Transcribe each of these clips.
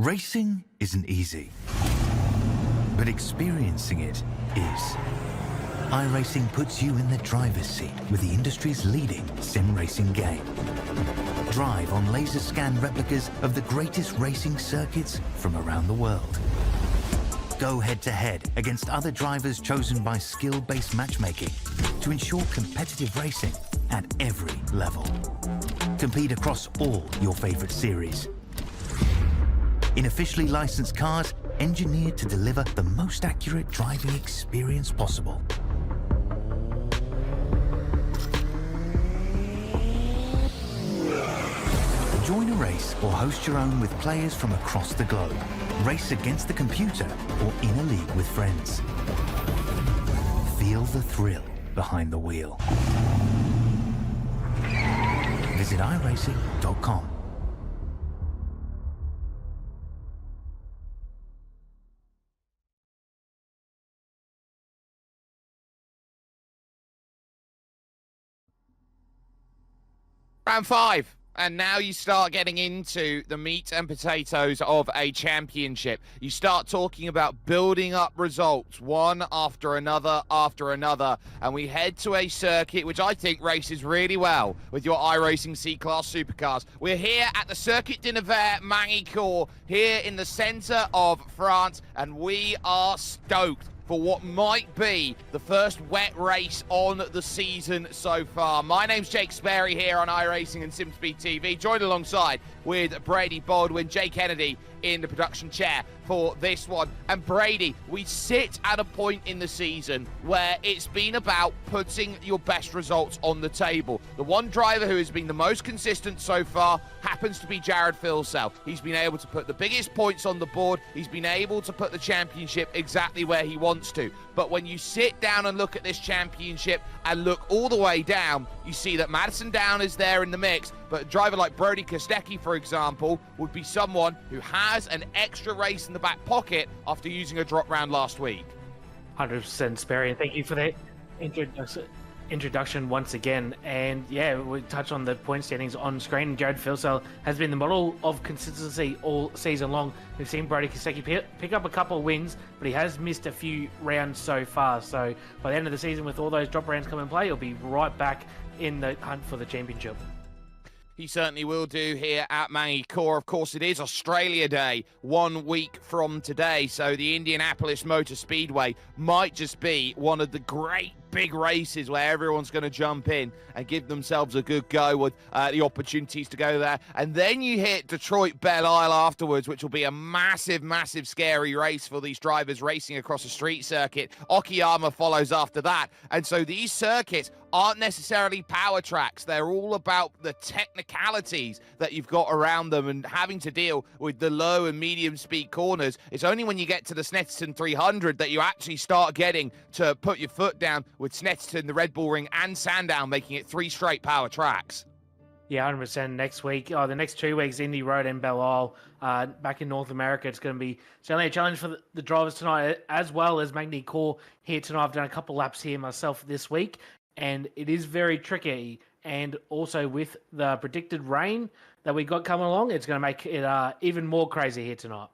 Racing isn't easy, but experiencing it is. iRacing puts you in the driver's seat with the industry's leading sim racing game. Drive on laser scan replicas of the greatest racing circuits from around the world. Go head-to-head against other drivers chosen by skill-based matchmaking to ensure competitive racing at every level. Compete across all your favorite series. In officially licensed cars, engineered to deliver the most accurate driving experience possible. Join a race or host your own with players from across the globe. Race against the computer or in a league with friends. Feel the thrill behind the wheel. Visit iRacing.com. Round 5. And now you start getting into the meat and potatoes of a championship. You start talking about building up results, one after another, and we head to a circuit which I think races really well with your iRacing C-Class supercars. We're here at the Circuit de Nevers Magny-Cours, here in the centre of France, and we are stoked for what might be the first wet race on the season so far. My name's Jake Sperry here on iRacing and SimSpeed TV, joined alongside with Brady Baldwin, Jay Kennedy in the production chair for this one. And Brady, we sit at a point in the season where it's been about putting your best results on the table. The one driver who has been the most consistent so far happens to be Jared Filsell. He's been able to put the biggest points on the board. He's been able to put the championship exactly where he wants to. But when you sit down and look at this championship and look all the way down, you see that Madison Down is there in the mix, but a driver like Brody Kostecki, for example, would be someone who has an extra race in the back pocket after using a drop round last week. 100% Sperry, and thank you for that introduction once again. And yeah, we touched on the point standings on screen. Jared Filsell has been the model of consistency all season long. We've seen Brody Kostecki pick up a couple of wins, but he has missed a few rounds so far. So by the end of the season, with all those drop rounds come in play, he'll be right back in the hunt for the championship. He certainly will do here at Magny-Cours. Of course, it is Australia Day 1 week from today, so the Indianapolis Motor Speedway might just be one of the great big races where everyone's going to jump in and give themselves a good go with the opportunities to go there. And then you hit Detroit Belle Isle afterwards, which will be a massive, massive scary race for these drivers racing across a street circuit. Okayama follows after that. And so these circuits aren't necessarily power tracks. They're all about the technicalities that you've got around them and having to deal with the low and medium speed corners. It's only when you get to the Snetterton 300 that you actually start getting to put your foot down, with Snetterton, the Red Bull Ring, and Sandown making it 3 straight power tracks. Yeah, 100% next week. The next 2 weeks, Indy Road and Belle Isle. Back in North America, it's going to be certainly a challenge for the drivers tonight, as well as Magny-Cours here tonight. I've done a couple laps here myself this week, and it is very tricky. And also with the predicted rain that we got coming along, it's going to make it even more crazy here tonight.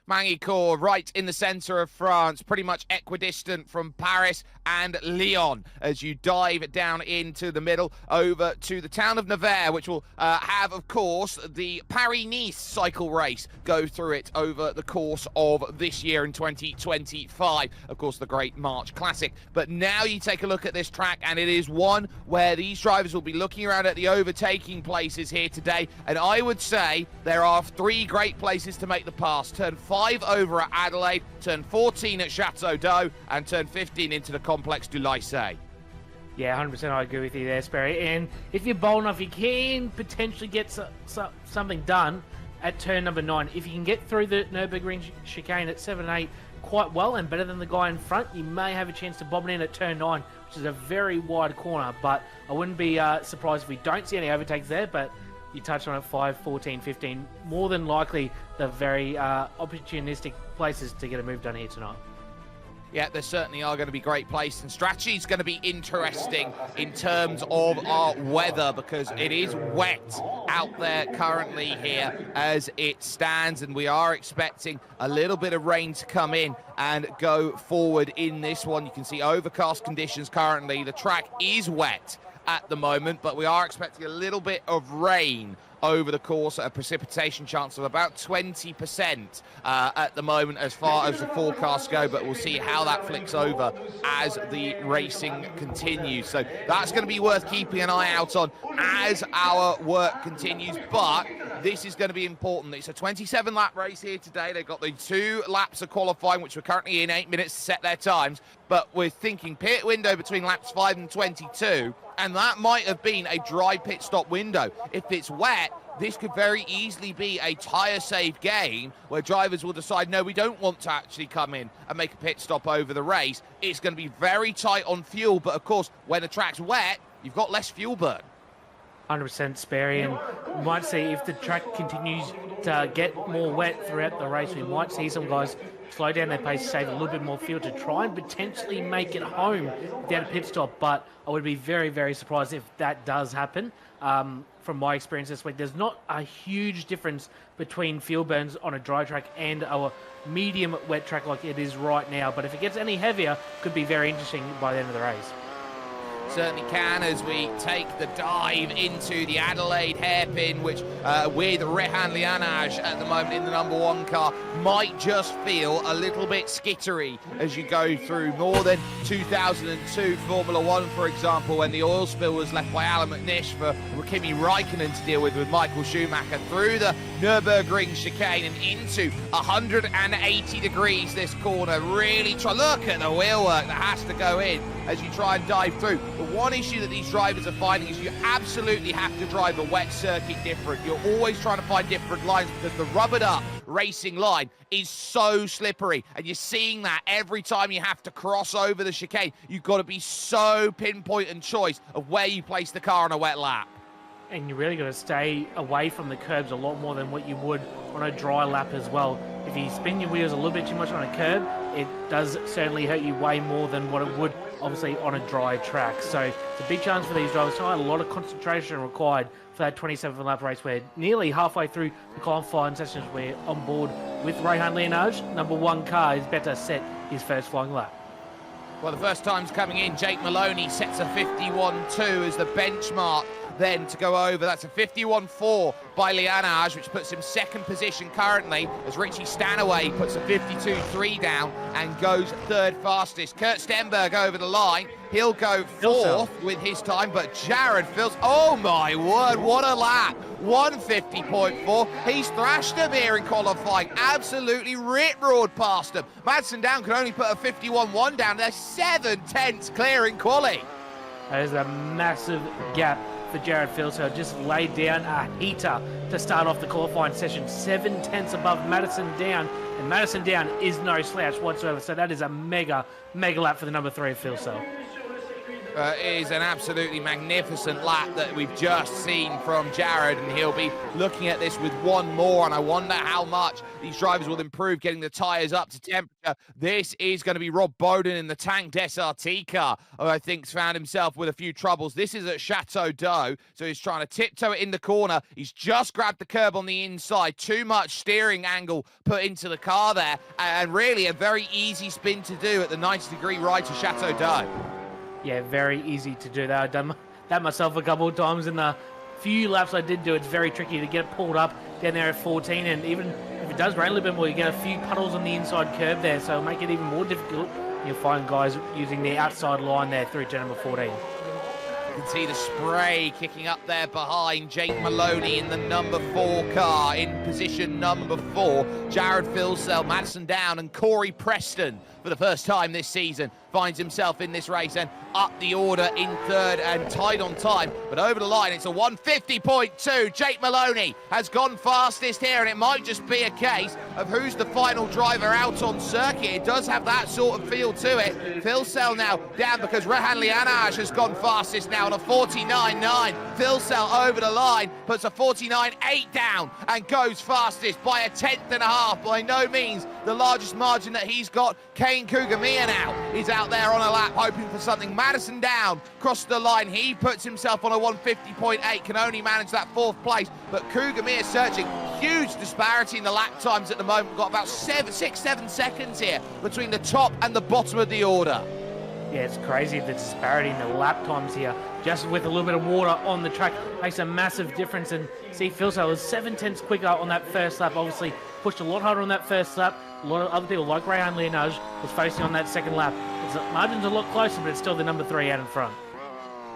Magny-Cours, right in the centre of France, pretty much equidistant from Paris and Lyon, as you dive down into the middle over to the town of Nevers, which will have, of course, the Paris-Nice cycle race go through it over the course of this year in 2025. Of course, the Great March Classic. But now you take a look at this track, and it is one where these drivers will be looking around at the overtaking places here today. And I would say there are 3 great places to make the pass. Turn 5 over at Adelaide, turn 14 at Chateau d'Eau, and turn 15 into the Complex du Lycée. Yeah, 100% I agree with you there, Sperry. And if you're bold enough, you can potentially get something done at turn number 9. If you can get through the Nürburgring chicane at 7 and 8 quite well and better than the guy in front, you may have a chance to bob it in at turn 9, which is a very wide corner. But I wouldn't be surprised if we don't see any overtakes there, but you touched on it, 5, 14, 15. More than likely, the very opportunistic places to get a move done here tonight. Yeah, there certainly are going to be great places, and strategy is going to be interesting in terms of our weather, because it is wet out there currently here as it stands, and we are expecting a little bit of rain to come in and go forward in this one. You can see overcast conditions currently. The track is wet at the moment, but we are expecting a little bit of rain over the course, a precipitation chance of about 20% at the moment as far as the forecasts go, but we'll see how that flicks over as the racing continues. So that's going to be worth keeping an eye out on as our work continues, but this is going to be important. It's a 27-lap race here today. They've got the 2 laps of qualifying, which we're currently in 8 minutes to set their times, but we're thinking pit window between laps 5 and 22, and that might have been a dry pit stop window. If it's wet, this could very easily be a tyre save game where drivers will decide, no, we don't want to actually come in and make a pit stop over the race. It's going to be very tight on fuel, but of course, when the track's wet, you've got less fuel burn. 100% Sperry, and we might see if the track continues to get more wet throughout the race, we might see some guys slow down their pace, save a little bit more fuel to try and potentially make it home without a pit stop, but I would be very, very surprised if that does happen. From my experience this week, there's not a huge difference between fuel burns on a dry track and a medium wet track like it is right now, but if it gets any heavier, could be very interesting by the end of the race. Certainly can, as we take the dive into the Adelaide hairpin, which with Rehan Lianaj at the moment in the #1 car might just feel a little bit skittery as you go through. More than 2002 Formula One, for example, when the oil spill was left by Alan McNish for Kimi Raikkonen to deal with Michael Schumacher, through the Nürburgring chicane and into 180 degrees this corner. Really try, look at the wheelwork that has to go in as you try and dive through. The one issue that these drivers are finding is you absolutely have to drive a wet circuit different. You're always trying to find different lines because the rubbered up racing line is so slippery, and you're seeing that every time you have to cross over the chicane. You've got to be so pinpoint and choice of where you place the car on a wet lap. And you really got to stay away from the curbs a lot more than what you would on a dry lap as well. If you spin your wheels a little bit too much on a curb, it does certainly hurt you way more than what it would obviously on a dry track. So it's a big challenge for these drivers. So a lot of concentration required for that 27 lap race. We're nearly halfway through the qualifying sessions. We're on board with Rehan Lianaj. #1 car is better set his first flying lap. Well, the first time's coming in. Jake Maloney sets a 51.2 as the benchmark then to go over. That's a 51.4 by Lianaj, which puts him second position currently, as Richie Stanaway puts a 52.3 down and goes third fastest. Kurt Stenberg over the line. He'll go fourth with his time, but Jared Fils, oh my word, what a lap. 150.4. He's thrashed him here in qualifying. Absolutely rip-roared past him. Madsen Down could only put a 51.1 down. They're 7/10 clear in quali. That is a massive gap for Jared Filso. Just laid down a heater to start off the qualifying session. 7/10 above Madison Down, and Madison Down is no slouch whatsoever. So that is a mega lap for the #3 of Filso. It is an absolutely magnificent lap that we've just seen from Jared, and he'll be looking at this with one more, and I wonder how much these drivers will improve getting the tyres up to temperature. This is going to be Rob Bowden in the Tank SRT car, who I think's found himself with a few troubles. This is at Chateau d'Eau, so he's trying to tiptoe it in the corner. He's just grabbed the curb on the inside. Too much steering angle put into the car there, and really a very easy spin to do at the 90-degree right to Chateau d'Eau. Yeah, very easy to do that. I've done that myself a couple of times in the few laps I did do. It's very tricky to get it pulled up down there at 14, and even if it does rain a little bit more, you get a few puddles on the inside curb there, so it'll make it even more difficult. You'll find guys using the outside line there through turn number 14. You can see the spray kicking up there behind Jake Maloney in the #4 car. In position #4, Jared Filsell, Madison Down, and Corey Preston for the first time this season finds himself in this race. And up the order in third and tied on time. But over the line, it's a 150.2. Jake Maloney has gone fastest here, and it might just be a case of who's the final driver out on circuit. It does have that sort of feel to it. Phil Sell now down because Rehan Lianaj has gone fastest now on a 49.9. Phil Sell over the line, puts a 49.8 down and goes fastest by a 1/10.5. By no means the largest margin that he's got. Kane Kugamiya now is out there on a lap hoping for something. Madison down, crossed the line. He puts himself on a 150.8, can only manage that 4th place. But Kugamiya searching. Huge disparity in the lap times at the moment. We've got about 6-7 seconds here between the top and the bottom of the order. Yeah, it's crazy, the disparity in the lap times here. Just with a little bit of water on the track makes a massive difference. And see, Phil Sell was 7/10 quicker on that first lap. Obviously pushed a lot harder on that first lap. A lot of other people like Rehan Lianaj was facing on that second lap. The margin's a lot closer, but it's still the number 3 out in front.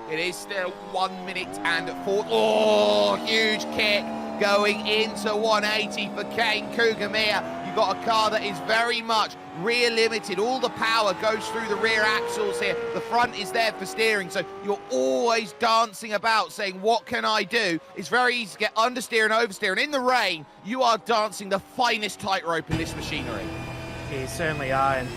It is still 1 minute and 4. Oh, huge kick going into 180 for Kane Kugamiya. You've got a car that is very much rear limited. All the power goes through the rear axles here. The front is there for steering, so you're always dancing about saying, what can I do? It's very easy to get understeer and oversteer, and in the rain, you are dancing the finest tightrope in this machinery. Yeah, you certainly are, and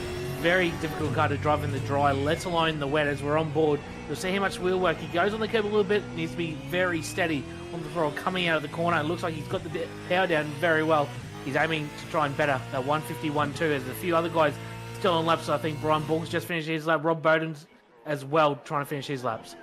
very difficult car to drive in the dry, let alone the wet. As we're on board, you'll see how much wheel work. He goes on the curb a little bit, needs to be very steady on the throttle coming out of the corner. It looks like he's got the power down very well. He's aiming to try and better that 151.2. There's a few other guys still on laps. I think Brian Borg's just finished his lap. Rob Bowden's as well trying to finish his laps.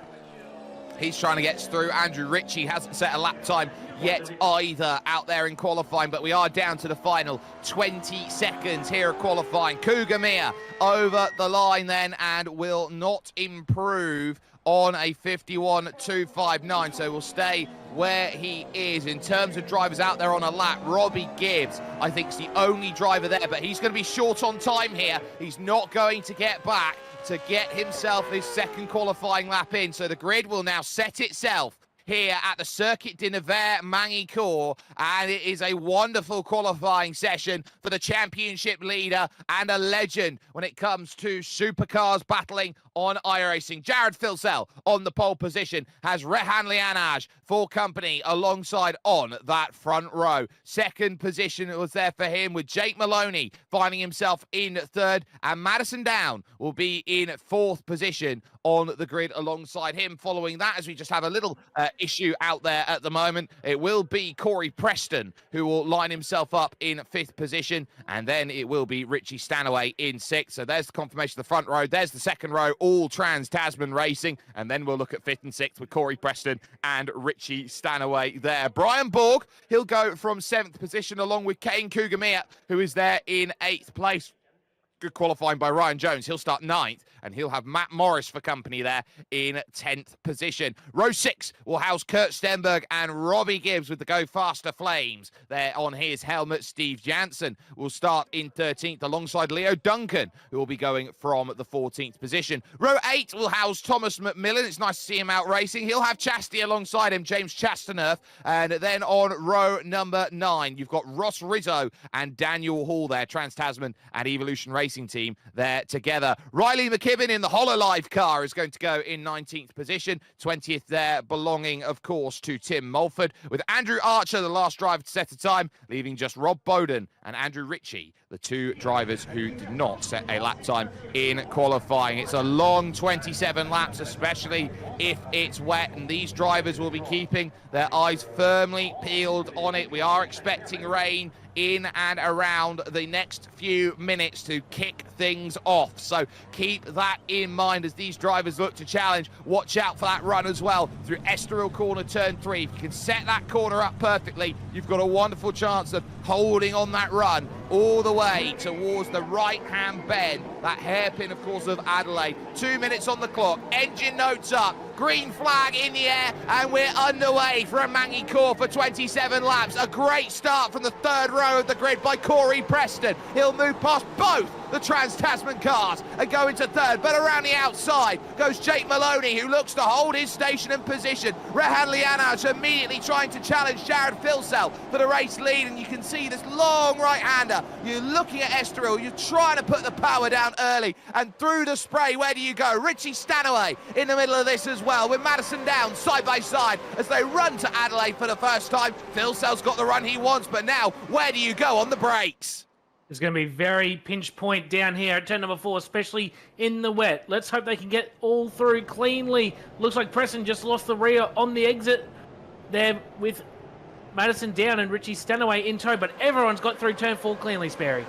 He's trying to get through. Andrew Ritchie hasn't set a lap time yet either out there in qualifying, but we are down to the final 20 seconds here at qualifying. Kugamiya over the line then and will not improve on a 51.259, so we'll stay where he is. In terms of drivers out there on a lap, Robbie Gibbs, I think, is the only driver there, but he's going to be short on time here. He's not going to get back to get himself his second qualifying lap in, so the grid will now set itself here at the Circuit de Nevers Magny-Cours, and it is a wonderful qualifying session for the championship leader and a legend when it comes to supercars battling on iRacing. Jared Phil Sell on the pole position, has Rehan Lianaj for company alongside on that front row. Second position was there for him with Jake Maloney finding himself in third, and Madison Down will be in 4th position on the grid alongside him. Following that, as we just have a little issue out there at the moment, it will be Corey Preston who will line himself up in 5th position, and then it will be Richie Stanaway in 6th. So there's the confirmation of the front row. There's the second row, all Trans-Tasman Racing, and then we'll look at 5th and 6th with Corey Preston and Richie Stanaway there. Brian Borg, he'll go from 7th position along with Kane Kugamiya, who is there in 8th place. Good qualifying by Ryan Jones. He'll start 9th, and he'll have Matt Morris for company there in 10th position. Row 6 will house Kurt Stenberg and Robbie Gibbs with the Go Faster Flames there on his helmet. Steve Jansen will start in 13th alongside Leo Duncan, who will be going from the 14th position. Row 8 will house Thomas McMillan. It's nice to see him out racing. He'll have Chastity alongside him, James Chastanerth. And then on row number 9, you've got Ross Rizzo and Daniel Hall there, Trans-Tasman and Evolution Racing team there together. Riley McKibben in the HoloLive car is going to go in 19th position. 20th there belonging, of course, to Tim Mulford, with Andrew Archer, the last driver to set a time, leaving just Rob Bowden and Andrew Ritchie, the 2 drivers who did not set a lap time in qualifying. It's a long 27 laps, especially if it's wet, and these drivers will be keeping their eyes firmly peeled on it. We are expecting rain in and around the next few minutes to kick things off, so keep that in mind as these drivers look to challenge. Watch out for that run as well through Estoril Corner turn 3. If you can set that corner up perfectly, you've got a wonderful chance of holding on that run all the way towards the right-hand bend, that hairpin, of course, of Adelaide. 2 minutes on the clock, engine notes up, green flag in the air, and we're underway for a Magny-Cours for 27 laps. A great start from the 3rd row of the grid by Corey Preston. He'll move past both the Trans-Tasman cars and go into third, but around the outside goes Jake Maloney, who looks to hold his station and position. Rehan Lianaj immediately trying to challenge Jared Filsell for the race lead, and you can see this long right-hander. You're looking at Estoril, you're trying to put the power down early, and through the spray, where do you go? Richie Stanaway in the middle of this as well, with Madison down side by side as they run to Adelaide for the first time. Filsell's got the run he wants, but now, where do you go on the brakes? It's going to be very pinch point down here at turn number 4, especially in the wet. Let's hope they can get all through cleanly. Looks like Preston just lost the rear on the exit there with Madison down and Richie Stanaway in tow, but everyone's got through turn 4 cleanly, Sperry.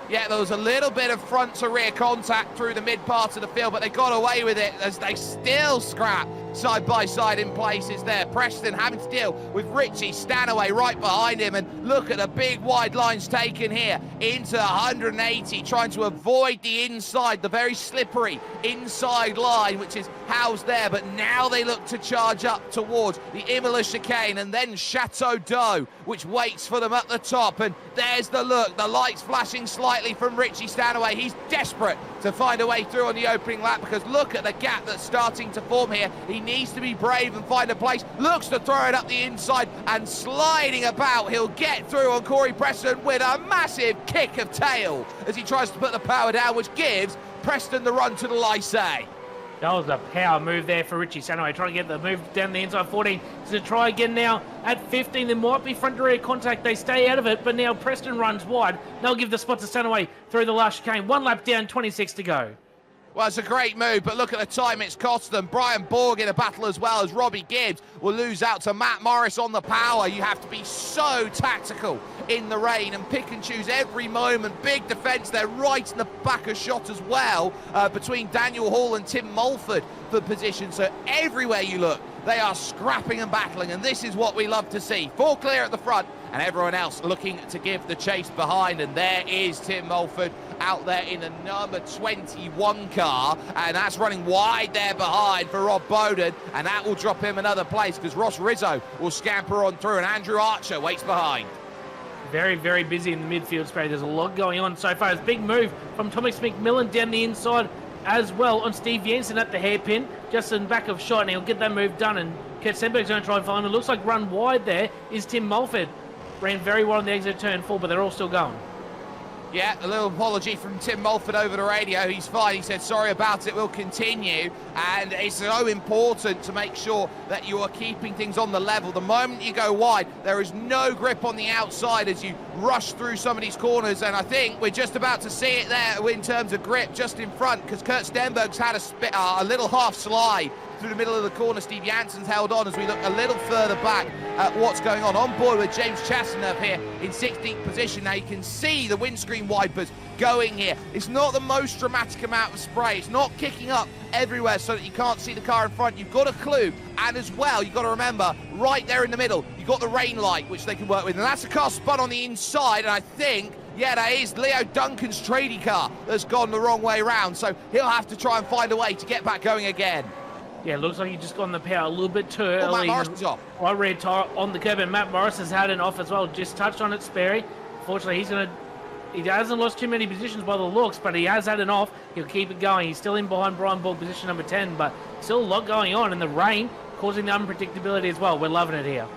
Yeah, there was a little bit of front to rear contact through the mid part of the field, but they got away with it as they still scrap side by side in places there. Preston having to deal with Richie Stanaway right behind him, and look at the big wide lines taken here into 180, trying to avoid the inside, the very slippery inside line, which is housed there. But now they look to charge up towards the Imola chicane and then Chateau d'Eau, which waits for them at the top. And there's the look, the lights flashing slightly from Richie Stanaway. He's desperate to find a way through on the opening lap, because look at the gap that's starting to form here. He needs to be brave and find a place. Looks to throw it up the inside and sliding about. He'll get through on Corey Preston with a massive kick of tail as he tries to put the power down, which gives Preston the run to the Lycée. That was a power move there for Richie Stanaway, trying to get the move down the inside 14. He's going to try again now at 15. There might be front to rear contact. They stay out of it, but now Preston runs wide. They'll give the spot to Stanaway through the last chicane. 1 lap down, 26 to go. Well, it's a great move, but look at the time it's cost them. Brian Borg in a battle as well, as Robbie Gibbs will lose out to Matt Morris on the power. You have to be so tactical in the rain and pick and choose every moment. Big defence there right in the back of shot as well, between Daniel Hall and Tim Mulford for position. So everywhere you look, they are scrapping and battling, and this is what we love to see. 4 clear at the front, and everyone else looking to give the chase behind. And there is Tim Mulford out there in the number 21 car, and that's running wide there behind for Rob Bowden, and that will drop him another place because Ross Rizzo will scamper on through, and Andrew Archer waits behind. Very, very busy in the midfield, Sperry. There's a lot going on so far. It's a big move from Thomas McMillan down the inside as well on Steve Jensen at the hairpin, just in back of shot, and he'll get that move done, and Kurt Stenberg's going to try and find him. It looks like run wide there is Tim Mulford. Ran very well on the exit turn 4, but they're all still going. Yeah, a little apology from Tim Mulford over the radio. He's fine. He said, sorry about it, we'll continue. And it's so important to make sure that you are keeping things on the level. The moment you go wide, there is no grip on the outside as you rush through some of these corners. And I think we're just about to see it there in terms of grip just in front, because Kurt Stenberg's had a little half slide through the middle of the corner. Steve Jansen's held on as we look a little further back at what's going on. On board with James Chastaneuf here in 16th position. Now you can see the windscreen wipers going here. It's not the most dramatic amount of spray. It's not kicking up everywhere so that you can't see the car in front. You've got a clue, and as well, you've got to remember, right there in the middle, you've got the rain light, which they can work with. And that's a car spun on the inside, and I think, yeah, that is Leo Duncan's tradie car that's gone the wrong way round. So he'll have to try and find a way to get back going again. Yeah, it looks like he just got on the power a little bit too early. Oh, Matt Morris is off. Right rear tire on the curb, and Matt Morris has had an off as well. Just touched on it, Sperry. Fortunately, he hasn't lost too many positions by the looks, but he has had an off. He'll keep it going. He's still in behind Brian Borg, position number 10, but still a lot going on, and the rain causing the unpredictability as well. We're loving it here.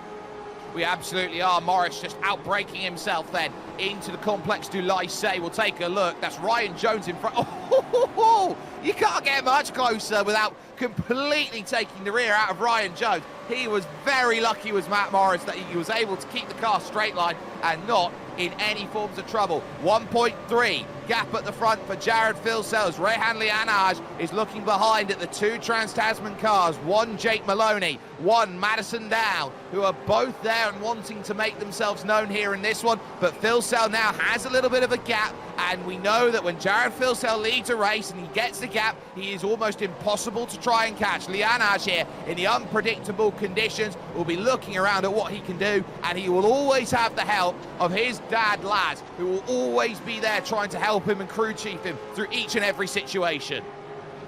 We absolutely are. Morris just outbraking himself then into the Complex du Lycée. We'll take a look. That's Ryan Jones in front. Oh, you can't get much closer without completely taking the rear out of Ryan Jones. He was very lucky, was Matt Morris, that he was able to keep the car straight line and not in any forms of trouble. 1.3 gap at the front for Jared Filsels. Rehan Lianaj is looking behind at the 2 Trans-Tasman cars. 1 Jake Maloney, 1 Madison Down, who are both there and wanting to make themselves known here in this one. But Filsell now has a little bit of a gap, and we know that when Jared Filsell leads a race and he gets the gap, he is almost impossible to try and catch. Lianaj here in the unpredictable conditions will be looking around at what he can do, and he will always have the help of his dad Laz, who will always be there trying to help him and crew chief him through each and every situation.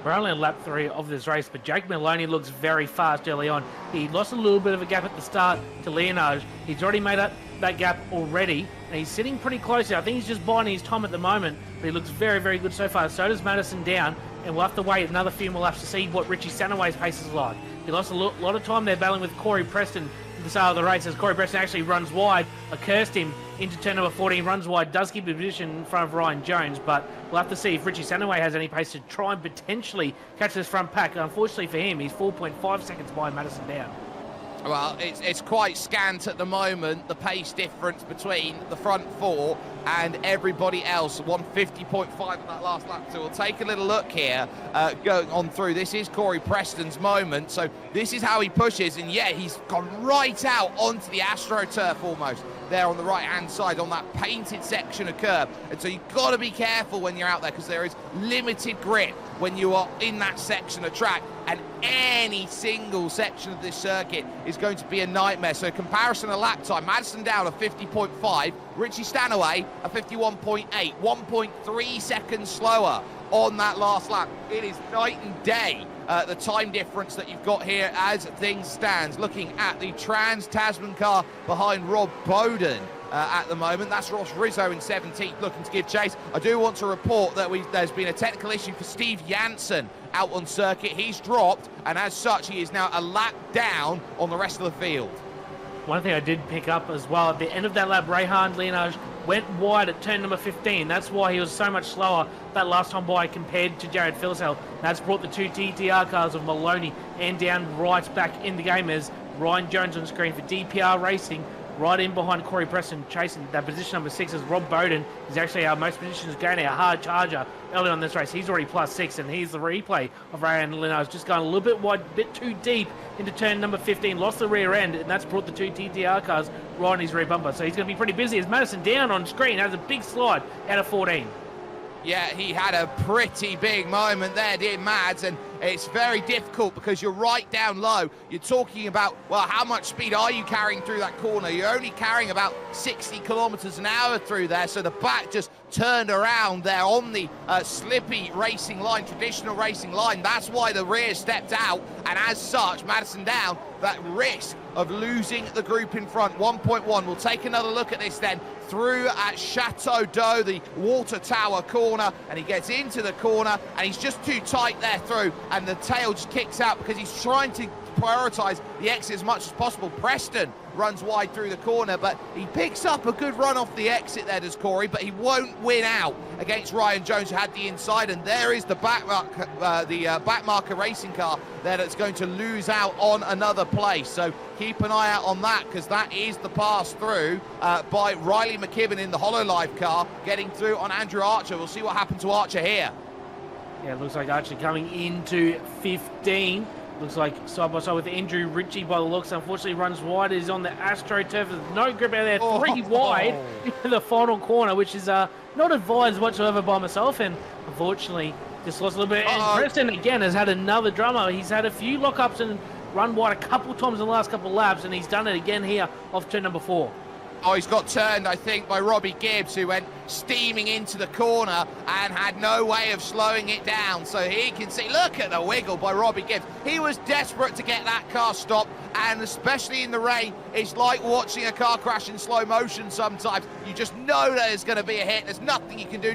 We're only on lap 3 of this race, but Jake Maloney looks very fast early on. He lost a little bit of a gap at the start to Lianaj. He's already made up that gap already and he's sitting pretty close here. I think he's just biding his time at the moment, but he looks very, very good so far. So does Madison down, and we'll have to wait another few more laps to see what Richie Stanaway's pace is like. He lost a lot of time there battling with Corey Preston at the start of the race, as Corey Preston actually runs wide, accursed him into turn number 14, runs wide, does keep the position in front of Ryan Jones, but we'll have to see if Richie Stanaway has any pace to try and potentially catch this front pack. Unfortunately for him, he's 4.5 seconds behind Madison down. Well, it's quite scant at the moment, the pace difference between the front four and everybody else. 150.5 on that last lap. So we'll take a little look here, going on through. This is Corey Preston's moment. So this is how he pushes, and yeah, he's gone right out onto the AstroTurf almost there on the right-hand side on that painted section of curb. And so you've got to be careful when you're out there, because there is limited grip when you are in that section of track, and any single section of this circuit is going to be a nightmare. So comparison of lap time, Madison down a 50.5, Richie Stanaway a 51.8, 1.3 seconds slower on that last lap. It is night and day, the time difference that you've got here as things stand. Looking at the Trans-Tasman car behind Rob Bowden at the moment. That's Ross Rizzo in 17th, looking to give chase. I do want to report that there's been a technical issue for Steve Janssen out on circuit. He's dropped, and as such, he is now a lap down on the rest of the field. One thing I did pick up as well, at the end of that lap, Rehan Lienage went wide at turn number 15. That's why he was so much slower that last time by compared to Jared Philsell. That's brought the two TTR cars of Maloney and down right back in the game as Ryan Jones on screen for DPR Racing, right in behind Corey Preston, chasing that position number 6 as Rob Bowden is actually our most positions gaining, a hard charger early on this race. He's already +6, and here's the replay of Ryan Lienage just going a little bit wide, a bit too deep into turn number 15, lost the rear end, and that's brought the two TTR cars right on his rear bumper. So he's going to be pretty busy as Madison down on screen has a big slide out of 14. Yeah, he had a pretty big moment there, did Mads, and it's very difficult because you're right down low. You're talking about, well, how much speed are you carrying through that corner? You're only carrying about 60 kilometers an hour through there, so the back just turned around there on the slippy racing line, traditional racing line. That's why the rear stepped out, and as such, Madison down, that risk of losing the group in front. 1.1, we'll take another look at this then. Through at Chateau d'Eau, the water tower corner, and he gets into the corner, and he's just too tight there through, and the tail just kicks out because he's trying to prioritise the exit as much as possible. Preston runs wide through the corner, but he picks up a good run off the exit there, does Corey, but he won't win out against Ryan Jones, who had the inside, and there is the backmarker racing car there that's going to lose out on another place. So keep an eye out on that, because that is the pass through by Riley McKibben in the HoloLive car, getting through on Andrew Archer. We'll see what happened to Archer here. Yeah, it looks like Archer coming into 15. Looks like side by side with Andrew Ritchie by the looks. Unfortunately runs wide. He's on the AstroTurf. There's no grip out there. 3 wide into the final corner, which is not advised whatsoever by myself. And unfortunately just lost a little bit. And Preston again has had another drama. He's had a few lockups and run wide a couple times in the last couple of laps, and he's done it again here off turn number 4. Oh, he's got turned, I think, by Robbie Gibbs, who went steaming into the corner and had no way of slowing it down. So he can see, look at the wiggle by Robbie Gibbs. He was desperate to get that car stopped, and especially in the rain, it's like watching a car crash in slow motion sometimes. You just know that there's going to be a hit. There's nothing you can do,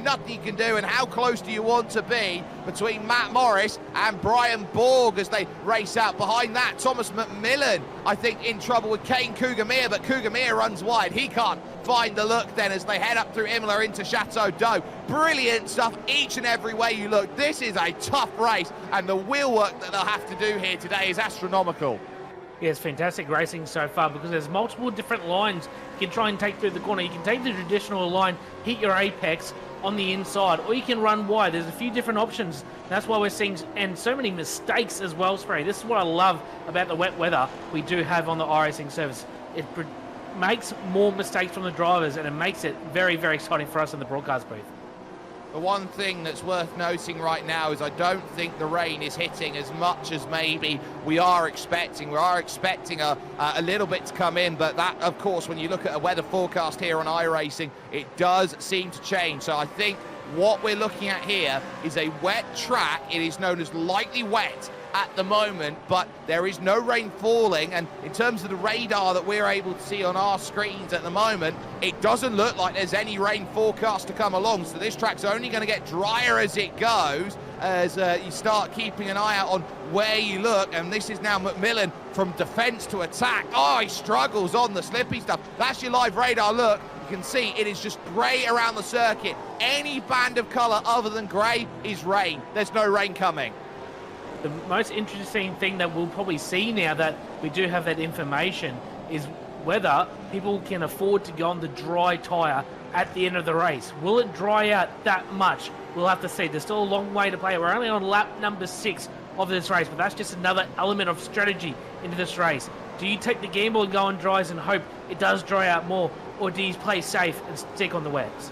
and how close do you want to be between Matt Morris and Brian Borg as they race out? Behind that, Thomas McMillan, I think, in trouble with Kane Cougamere, but Cougamere runs wide. He can't find the look then as they head up through Imola into Chateau d'Eau. Brilliant stuff each and every way you look. This is a tough race, and the wheel work that they'll have to do here today is astronomical. Yeah, it's fantastic racing so far because there's multiple different lines you can try and take through the corner. You can take the traditional line, hit your apex on the inside, or you can run wide. There's a few different options. That's why we're seeing and so many mistakes as well, Spray. This is what I love about the wet weather we do have on the iRacing service. It makes more mistakes from the drivers, and it makes it very, very exciting for us in the broadcast booth. The one thing that's worth noting right now is I don't think the rain is hitting as much as maybe we are expecting. We are expecting a little bit to come in, but that, of course, when you look at a weather forecast here on iRacing, it does seem to change. So I think what we're looking at here is a wet track. It is known as lightly wet at the moment, but there is no rain falling, and in terms of the radar that we're able to see on our screens at the moment, it doesn't look like there's any rain forecast to come along, so this track's only going to get drier as it goes, as you start keeping an eye out on where you look. And this is now McMillan from defense to attack. Oh, he struggles on the slippy stuff. That's your live radar look. You can see it is just grey around the circuit. Any band of colour other than grey is rain. There's no rain coming. The most interesting thing that we'll probably see now that we do have that information is whether people can afford to go on the dry tyre at the end of the race. Will it dry out that much? We'll have to see. There's still a long way to play. We're only on lap number 6 of this race, but that's just another element of strategy into this race. Do you take the gamble and go on dries and hope it does dry out more, or do you play safe and stick on the wets?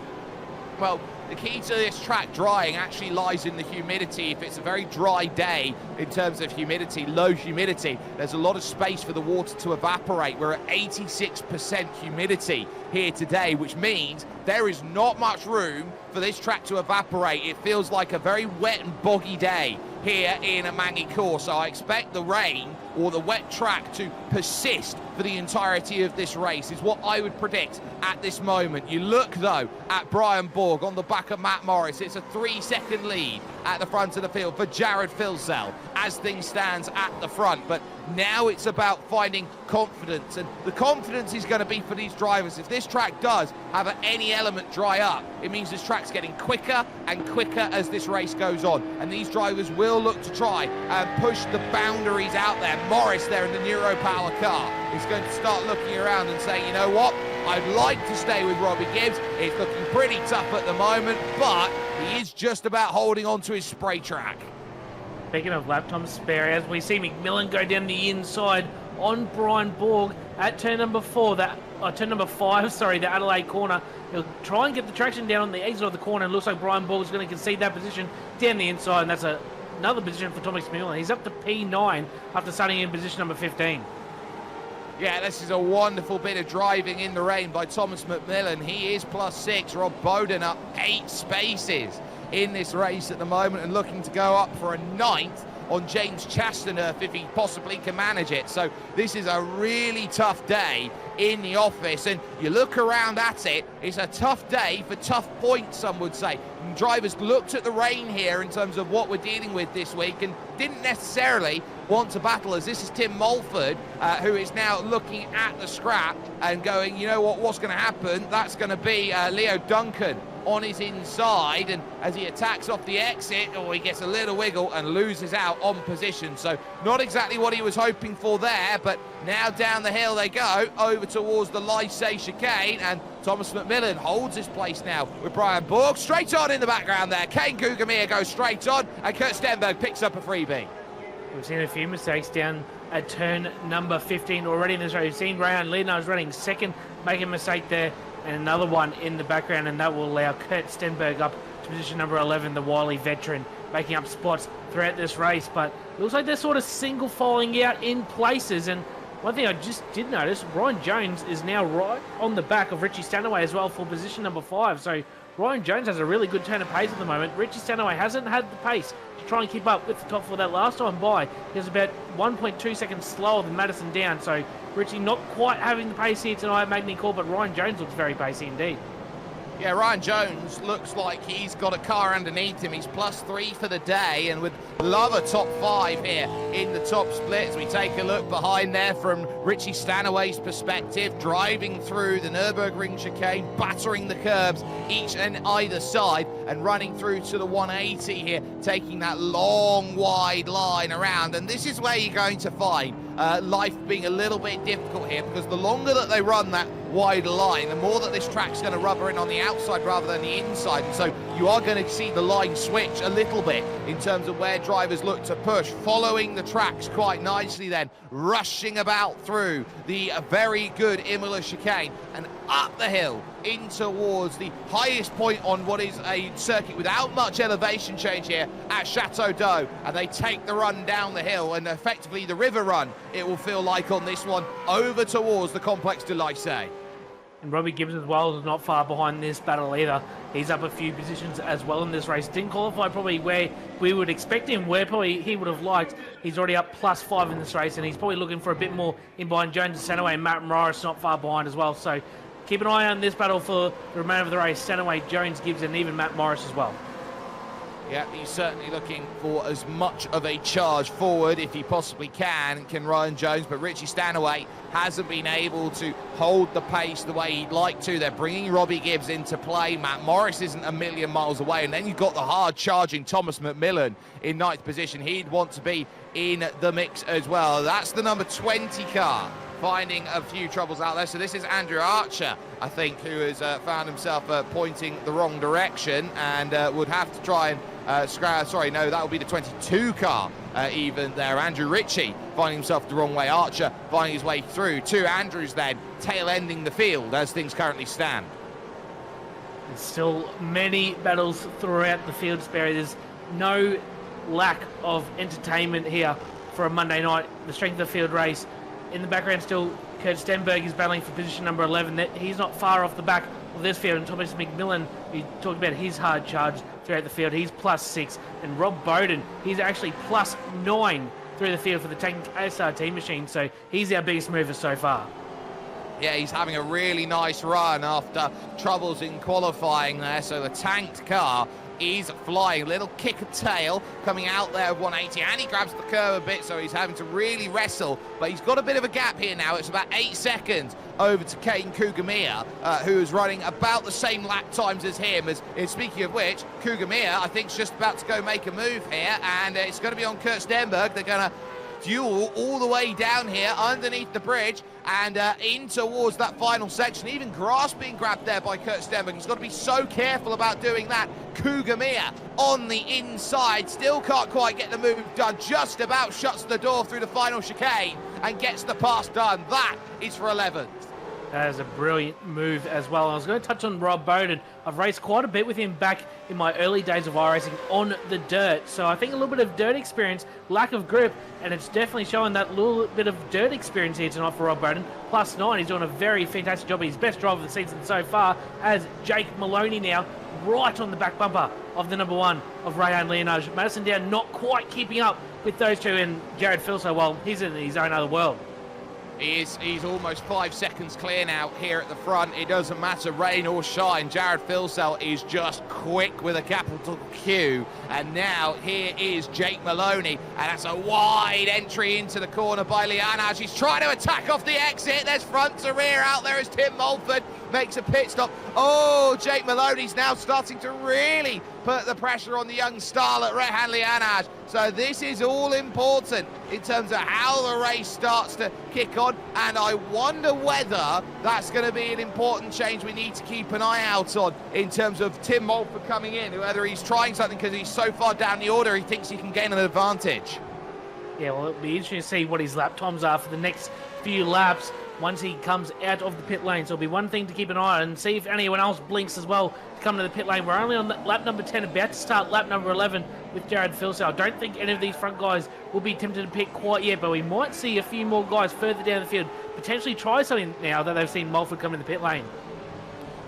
Well, the key to this track drying actually lies in the humidity. If it's a very dry day in terms of humidity, low humidity, there's a lot of space for the water to evaporate. We're at 86% humidity here today, which means there is not much room for this track to evaporate. It feels like a very wet and boggy day here in Magny-Cours, so I expect the rain or the wet track to persist for the entirety of this race is what I would predict at this moment. You look though at Brian Borg on the back of Matt Morris. It's a 3-second lead at the front of the field for Jared Filsell as things stands at the front, but now it's about finding confidence, and the confidence is going to be for these drivers. If this track does have any element dry up, it means this track's getting quicker and quicker as this race goes on, and these drivers will look to try and push the boundaries out there. Morris there in the Neuro Power car is going to start looking around and saying, you know what, I'd like to stay with Robbie Gibbs. It's looking pretty tough at the moment, but he is just about holding on to his spray track. Speaking of lap time spare, as we see McMillan go down the inside on Brian Borg at turn number 5, the Adelaide corner. He'll try and get the traction down on the exit of the corner, and looks like Brian Borg is going to concede that position down the inside, and that's another position for Thomas McMillan. He's up to P9 after starting in position number 15. Yeah, this is a wonderful bit of driving in the rain by Thomas McMillan. He is +6. Rob Bowden up 8 spaces in this race at the moment and looking to go up for a 9th on James Chastanerf if he possibly can manage it. So this is a really tough day in the office, and you look around at it, it's a tough day for tough points, some would say. And drivers looked at the rain here in terms of what we're dealing with this week and didn't necessarily want to battle, as this is Tim Mulford, who is now looking at the scrap and going, you know what's going to happen? That's going to be Leo Duncan on his inside, and as he attacks off the exit, he gets a little wiggle and loses out on position. So not exactly what he was hoping for there, but now down the hill they go, over towards the Lycée chicane, and Thomas McMillan holds his place now with Brian Borg. Straight on in the background there, Kane Gugamir goes straight on, and Kurt Stenberg picks up a freebie. We've seen a few mistakes down at turn number 15 already in this race. We've seen Rayan Lidnar's running second, making a mistake there, and another one in the background, and that will allow Kurt Stenberg up to position number 11, the wily veteran, making up spots throughout this race. But it looks like they're sort of single filing out in places, and one thing I just did notice, Ryan Jones is now right on the back of Richie Stanaway as well for position number 5. So Ryan Jones has a really good turn of pace at the moment. Richie Stanaway hasn't had the pace to try and keep up with the top for that last time by. He was about 1.2 seconds slower than Madison Down. So Richie not quite having the pace here tonight at Magny-Cours, but Ryan Jones looks very pacey indeed. Yeah, Ryan Jones looks like he's got a car underneath him. He's +3 for the day, and would love a top 5 here in the top split. As we take a look behind there from Richie Stanaway's perspective, driving through the Nürburgring chicane, battering the curbs each and either side, and running through to the 180 here, taking that long, wide line around. And this is where you're going to find life being a little bit difficult here, because the longer that they run that wide line, the more that this track's going to rubber in on the outside rather than the inside, and so you are going to see the line switch a little bit in terms of where drivers look to push, following the tracks quite nicely, then rushing about through the very good Imola chicane and up the hill in towards the highest point on what is a circuit without much elevation change here at Chateau d'Eau, and they take the run down the hill, and effectively the river run it will feel like on this one, over towards the Complexe de Lycée. And Robbie Gibbs as well is not far behind this battle either. He's up a few positions as well in this race. Didn't qualify probably where we would expect him, where probably he would have liked. He's already up +5 in this race, and he's probably looking for a bit more in behind Jones and Sanaway, and Matt Morris not far behind as well. So keep an eye on this battle for the remainder of the race. Sanaway, Jones, Gibbs, and even Matt Morris as well. Yeah, he's certainly looking for as much of a charge forward if he possibly can Ryan Jones, but Richie Stanaway hasn't been able to hold the pace the way he'd like to. They're bringing Robbie Gibbs into play. Matt Morris isn't a million miles away, and then you've got the hard-charging Thomas McMillan in 9th position. He'd want to be in the mix as well. That's the number 20 car, finding a few troubles out there. So this is Andrew Archer, I think, who has found himself pointing the wrong direction and would have to try and sorry, no, that will be the 22 car even there. Andrew Ritchie finding himself the wrong way. Archer finding his way through. 2 Andrews then tail-ending the field as things currently stand. There's still many battles throughout the field, Sperry. There's no lack of entertainment here for a Monday night. The strength of the field race. In the background still, Kurt Stenberg is battling for position number 11. He's not far off the back of this field. And Thomas McMillan, we talked about his hard charge throughout the field. He's +6. And Rob Bowden, he's actually +9 through the field for the Tank SRT machine. So he's our biggest mover so far. Yeah, he's having a really nice run after troubles in qualifying there. So the tanked car is flying. Little kick of tail coming out there of 180, and he grabs the curve a bit, so he's having to really wrestle. But he's got a bit of a gap here now. It's about 8 seconds over to Kane Kugamia, who is running about the same lap times as him. Speaking of which, Kugamia, I think, is just about to go make a move here, and it's going to be on Kurt Stenberg. They're going to duel all the way down here underneath the bridge and in towards that final section. Even grass being grabbed there by Kurt Stenberg. He's got to be so careful about doing that. Kugamia on the inside, still can't quite get the move done, just about shuts the door through the final chicane and gets the pass done. That is for 11th. That is a brilliant move as well. I was going to touch on Rob Bowden. I've raced quite a bit with him back in my early days of iRacing on the dirt. So I think a little bit of dirt experience, lack of grip, and it's definitely showing that little bit of dirt experience here tonight for Rob Bowden. +9, he's doing a very fantastic job. He's best driver of the season so far, as Jake Maloney now right on the back bumper of the number 1 of Rayan Leonage. Madison Down not quite keeping up with those two, and Jared Filso, well, he's in his own other world. He's almost 5 seconds clear now here at the front. It doesn't matter, rain or shine. Jared Filsell is just quick with a capital Q. And now here is Jake Maloney. And that's a wide entry into the corner by Lianage. He's trying to attack off the exit. There's front to rear out there as Tim Mulford makes a pit stop. Oh, Jake Maloney's now starting to really put the pressure on the young starlet, Rehan Lianage. So this is all important in terms of how the race starts to kick on, and I wonder whether that's going to be an important change we need to keep an eye out on in terms of Tim Mulford coming in, whether he's trying something because he's so far down the order he thinks he can gain an advantage. Yeah, well, it'll be interesting to see what his lap times are for the next few laps once he comes out of the pit lane. So it'll be one thing to keep an eye on and see if anyone else blinks as well to come to the pit lane. We're only on lap number 10, about to start lap number 11 with Jared Filsell. I don't think any of these front guys will be tempted to pit quite yet, but we might see a few more guys further down the field potentially try something now that they've seen Mulford come in the pit lane.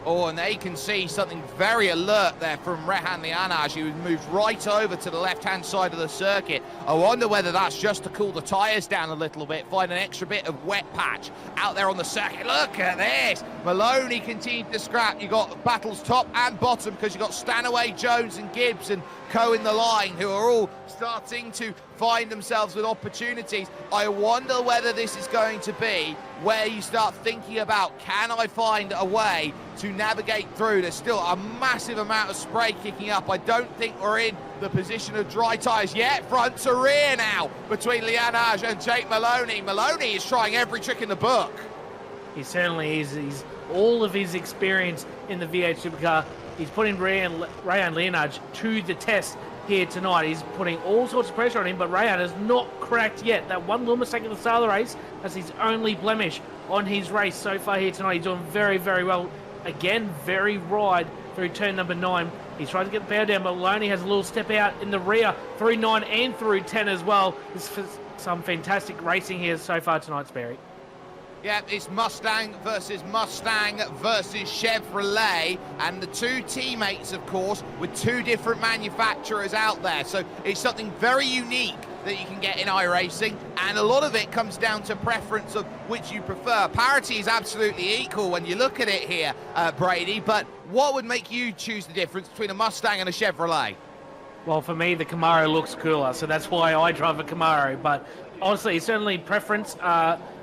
Oh, and they can see something very alert there from Rehan Lianage, who moved right over to the left-hand side of the circuit. I wonder whether that's just to cool the tyres down a little bit, find an extra bit of wet patch out there on the circuit. Look at this. Maloney continued to scrap. You got battles top and bottom because you got Stanaway, Jones and Gibbs and Co in the line, who are all starting to find themselves with opportunities. I wonder whether this is going to be where you start thinking about, can I find a way to navigate through? There's still a massive amount of spray kicking up. I don't think we're in the position of dry tyres yet. Front to rear now between Lianage and Jake Maloney. Maloney is trying every trick in the book. He certainly is. He's all of his experience in the V8 Supercar. He's putting Rayan Leonage to the test here tonight. He's putting all sorts of pressure on him, but Rayan has not cracked yet. That one little mistake at the start of the race, that's his only blemish on his race so far here tonight. He's doing very, very well. Again, very wide through turn number 9. He's trying to get the power down, but Maloney has a little step out in the rear through 9 and through 10 as well. This is some fantastic racing here so far tonight, Sperry. Yeah, it's Mustang versus Chevrolet, and the two teammates, of course, with two different manufacturers out there. So it's something very unique that you can get in iRacing, and a lot of it comes down to preference of which you prefer. Parity is absolutely equal when you look at it here, Brady, but what would make you choose the difference between a Mustang and a Chevrolet? Well, for me, the Camaro looks cooler, so that's why I drive a Camaro. But honestly, it's certainly preference.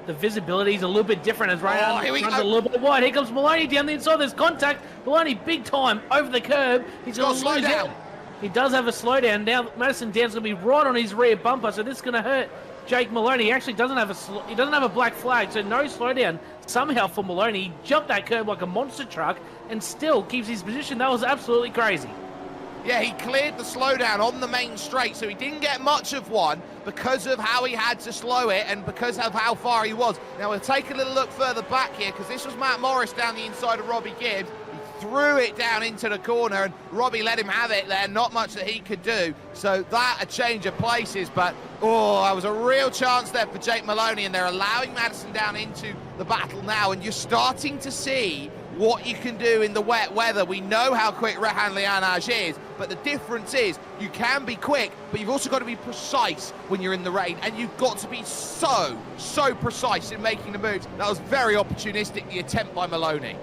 The visibility is a little bit different as Ryan runs a little bit wide. Here comes Maloney down the inside. There's contact. Maloney big time over the curb. He's going to slow down. He does have a slowdown. Now Madison Down's going to be right on his rear bumper, so this is going to hurt Jake Maloney. He actually doesn't have a black flag, so no slowdown somehow for Maloney. He jumped that curb like a monster truck and still keeps his position. That was absolutely crazy. Yeah, he cleared the slowdown on the main straight, so he didn't get much of one because of how he had to slow it and because of how far he was. Now, we'll take a little look further back here because this was Matt Morris down the inside of Robbie Gibbs. He threw it down into the corner and Robbie let him have it there. Not much that he could do. So that, a change of places, but that was a real chance there for Jake Maloney, and they're allowing Madison Down into the battle now, and you're starting to see what you can do in the wet weather. We know how quick Rehan Lianaj is, but the difference is you can be quick, but you've also got to be precise when you're in the rain, and you've got to be so precise in making the moves. That was very opportunistic, the attempt by Maloney.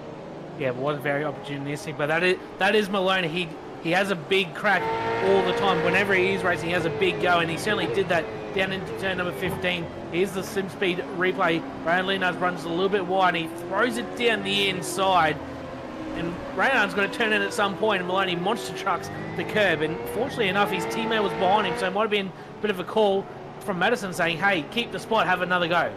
Yeah, it was very opportunistic, but that is Maloney. He has a big crack all the time. Whenever he is racing, he has a big go, and he certainly did that down into turn number 15. Here's the sim speed replay. Ryan Leonard runs a little bit wide, and he throws it down the inside. And Rayon's going to turn in at some point, and Maloney monster trucks the curb. And fortunately enough, his teammate was behind him, so it might have been a bit of a call from Madison saying, hey, keep the spot, have another go.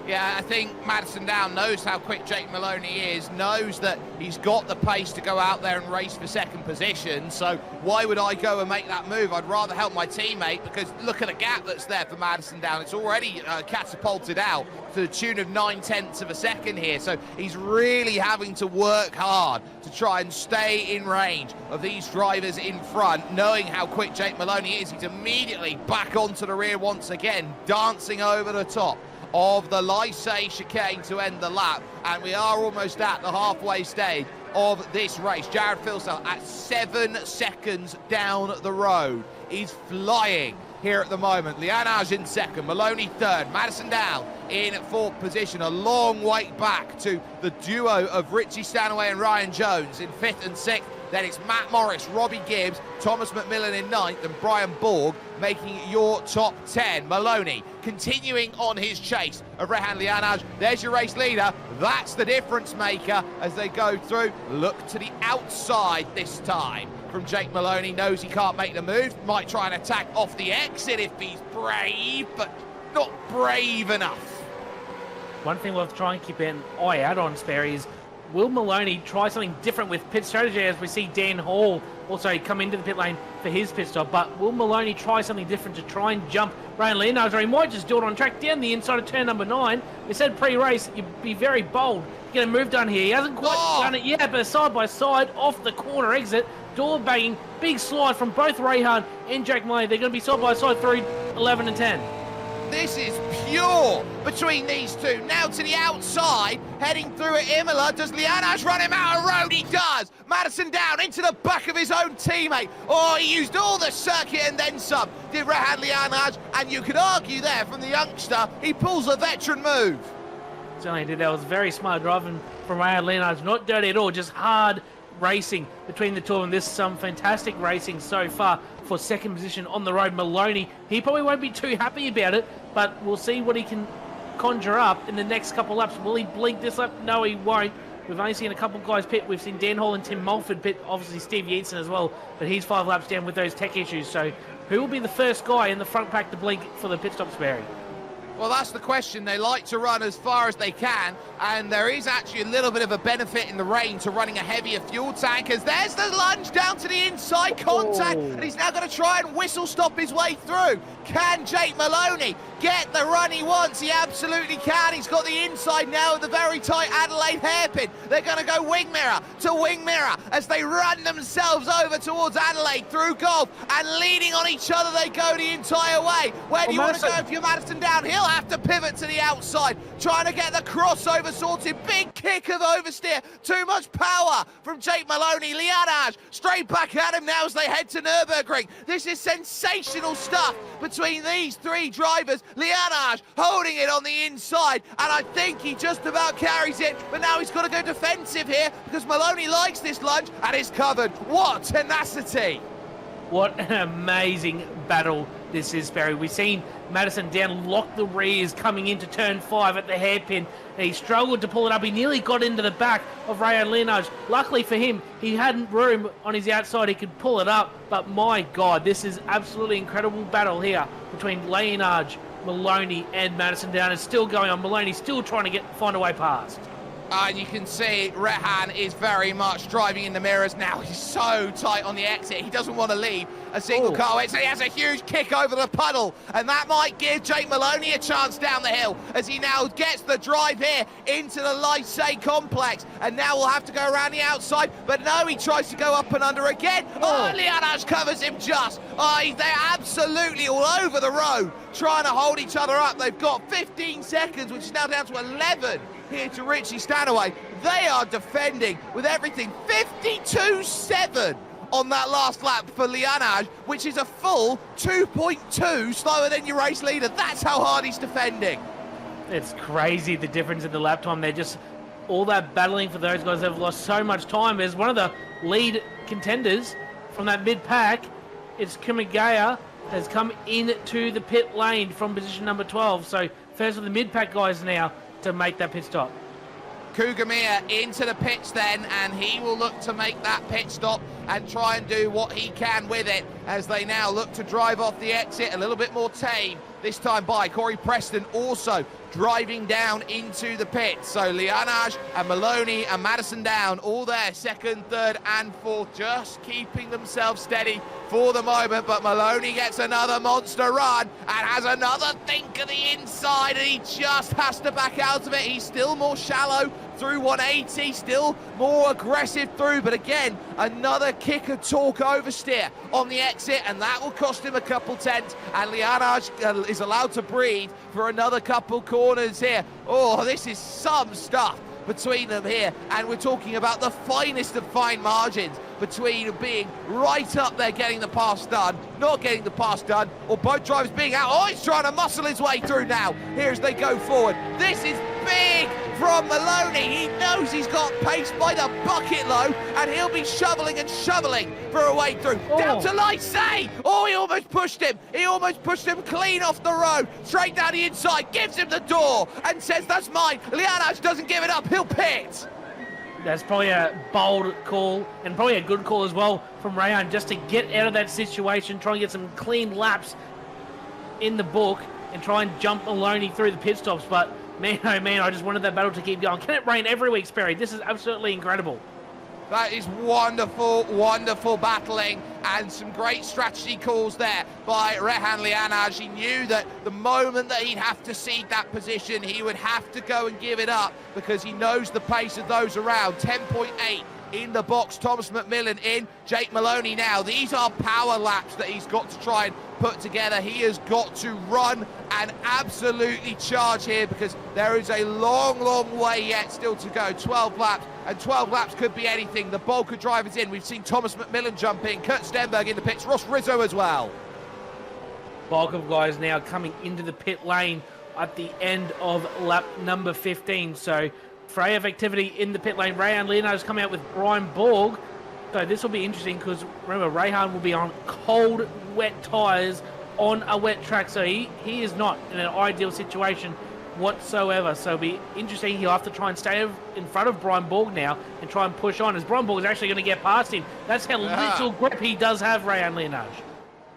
Yeah, I think Madison Down knows how quick Jake Maloney is, knows that he's got the pace to go out there and race for second position, so why would I go and make that move? I'd rather help my teammate, because look at the gap that's there for Madison Down. It's already catapulted out to the tune of 9/10 of a second here, so he's really having to work hard to try and stay in range of these drivers in front, knowing how quick Jake Maloney is. He's immediately back onto the rear once again, dancing over the top of the Lycée chicane to end the lap, and we are almost at the halfway stage of this race. Jared Filsell at 7 seconds down the road. He's flying here at the moment. Lianaj in second, Maloney third, Madison Down in fourth position. A long wait back to the duo of Richie Stanaway and Ryan Jones in fifth and sixth. Then it's Matt Morris, Robbie Gibbs, Thomas McMillan in ninth, and Brian Borg making your top 10. Maloney continuing on his chase of Rehan Lianaj. There's your race leader. That's the difference maker as they go through. Look to the outside this time from Jake Maloney. Knows he can't make the move. Might try and attack off the exit if he's brave, but not brave enough. One thing we'll try and keep an eye out on, Sperry, is will Maloney try something different with pit strategy, as we see Dan Hall also come into the pit lane for his pit stop, but will Maloney try something different to try and jump Ryan Leonard, or he might just do it on track down the inside of turn number 9. We said pre-race, you'd be very bold, get a move done here. He hasn't quite done it yet, but side by side, off the corner exit, door banging, big slide from both Rehan and Jack Maloney. They're going to be side by side through 11 and 10. This is pure between these two. Now to the outside, heading through at Imola. Does Lianaj run him out of road? He does. Madison Down into the back of his own teammate. Oh, he used all the circuit and then some, did Rehan Lianaj. And you could argue there from the youngster, he pulls a veteran move. Certainly did. That was very smart driving from Rehan Lianaj. Not dirty at all, just hard racing between the two of them. This is some fantastic racing so far for second position on the road. Maloney, he probably won't be too happy about it, but we'll see what he can conjure up in the next couple laps. Will he blink this lap? No, he won't. We've only seen a couple guys pit. We've seen Dan Hall and Tim Mulford pit, obviously Steve Yeatson as well, but he's 5 laps down with those tech issues. So who will be the first guy in the front pack to blink for the pit stops, Barry? Well, that's the question. They like to run as far as they can, and there is actually a little bit of a benefit in the rain to running a heavier fuel tank, as there's the lunge down to the inside contact, and he's now going to try and whistle stop his way through. Can Jake Maloney get the run he wants. He absolutely can. He's got the inside now of the very tight Adelaide hairpin. They're going to go wing mirror to wing mirror as they run themselves over towards Adelaide through Gulf, and leaning on each other they go the entire way. Where do you want to go if you're Madison down? He'll have to pivot to the outside, trying to get the crossover sorted. Big kick of oversteer. Too much power from Jake Maloney. Lianage straight back at him now as they head to Nürburgring. This is sensational stuff between these three drivers. Lianage holding it on the inside, and I think he just about carries it, but now he's got to go defensive here because Maloney likes this lunge and is covered. What tenacity! What an amazing battle this is, Barry. We've seen Madison down lock the rears coming into turn 5 at the hairpin. He struggled to pull it up. He nearly got into the back of Rayan Lianage. Luckily for him, he hadn't room on his outside. He could pull it up. But my God, this is absolutely incredible battle here between Lianage, Maloney, and Madison down. It's still going on. Maloney still trying to find a way past. And you can see Rehan is very much driving in the mirrors now. He's so tight on the exit. He doesn't want to leave a single car away. So he has a huge kick over the puddle, and that might give Jake Maloney a chance down the hill as he now gets the drive here into the Lysay complex. And now we'll have to go around the outside, but no, he tries to go up and under again. Oh, Lianage covers him just. Oh, they're absolutely all over the road trying to hold each other up. They've got 15 seconds, which is now down to 11. Here to Richie Stanaway. They are defending with everything. 52.7 on that last lap for Lianage, which is a full 2.2 slower than your race leader. That's how hard he's defending. It's crazy, the difference in the lap time. They're just all that battling for those guys. They've lost so much time. As one of the lead contenders from that mid-pack, it's Kumagaya, has come into the pit lane from position number 12. So first of the mid-pack guys now to make that pit stop. Kugamir into the pits then, and he will look to make that pit stop and try and do what he can with it as they now look to drive off the exit a little bit more tame, this time by Corey Preston also driving down into the pits. So Lianage and Maloney and Madison down, all there, second, third and fourth, just keeping themselves steady for the moment. But Maloney gets another monster run and has another think of the inside, and he just has to back out of it. He's still more shallow through 180, still more aggressive through, but again, another kick of torque oversteer on the exit, and that will cost him a couple tenths, and Lianage is allowed to breathe for another couple corners here. Oh, this is some stuff between them here, and we're talking about the finest of fine margins between being right up there getting the pass done, not getting the pass done, or both drivers being out. Oh, he's trying to muscle his way through now here as they go forward. This is big from Maloney. He knows he's got pace by the bucket load, and he'll be shoveling and shoveling for a way through. Down to Lysay. Oh, he almost pushed him. He almost pushed him clean off the road, straight down the inside, gives him the door and says, that's mine. Lianage doesn't give it up. He'll pit. That's probably a bold call, and probably a good call as well from Rayan, just to get out of that situation, try and get some clean laps in the book and try and jump Maloney through the pit stops. But man, oh man, I just wanted that battle to keep going. Can it rain every week, Sperry? This is absolutely incredible. That is wonderful, wonderful battling and some great strategy calls there by Rehan Lianage. He knew that the moment that he'd have to cede that position, he would have to go and give it up because he knows the pace of those around. 10.8 in the box, Thomas McMillan in, Jake Maloney now. These are power laps that he's got to try and put together. He has got to run and absolutely charge here because there is a long, long way yet still to go. 12 laps, and 12 laps could be anything. The bulk of drivers in. We've seen Thomas McMillan jump in, Kurt Stenberg in the pits, Ross Rizzo as well. Bulk of guys now coming into the pit lane at the end of lap number 15. So fray of activity in the pit lane. Rayan Lianage coming out with Brian Borg. So this will be interesting because remember, Rayan will be on cold, wet tyres on a wet track. So he is not in an ideal situation whatsoever. So it'll be interesting. He'll have to try and stay in front of Brian Borg now and try and push on, as Brian Borg is actually going to get past him. That's how little grip he does have, Rayan Lianage.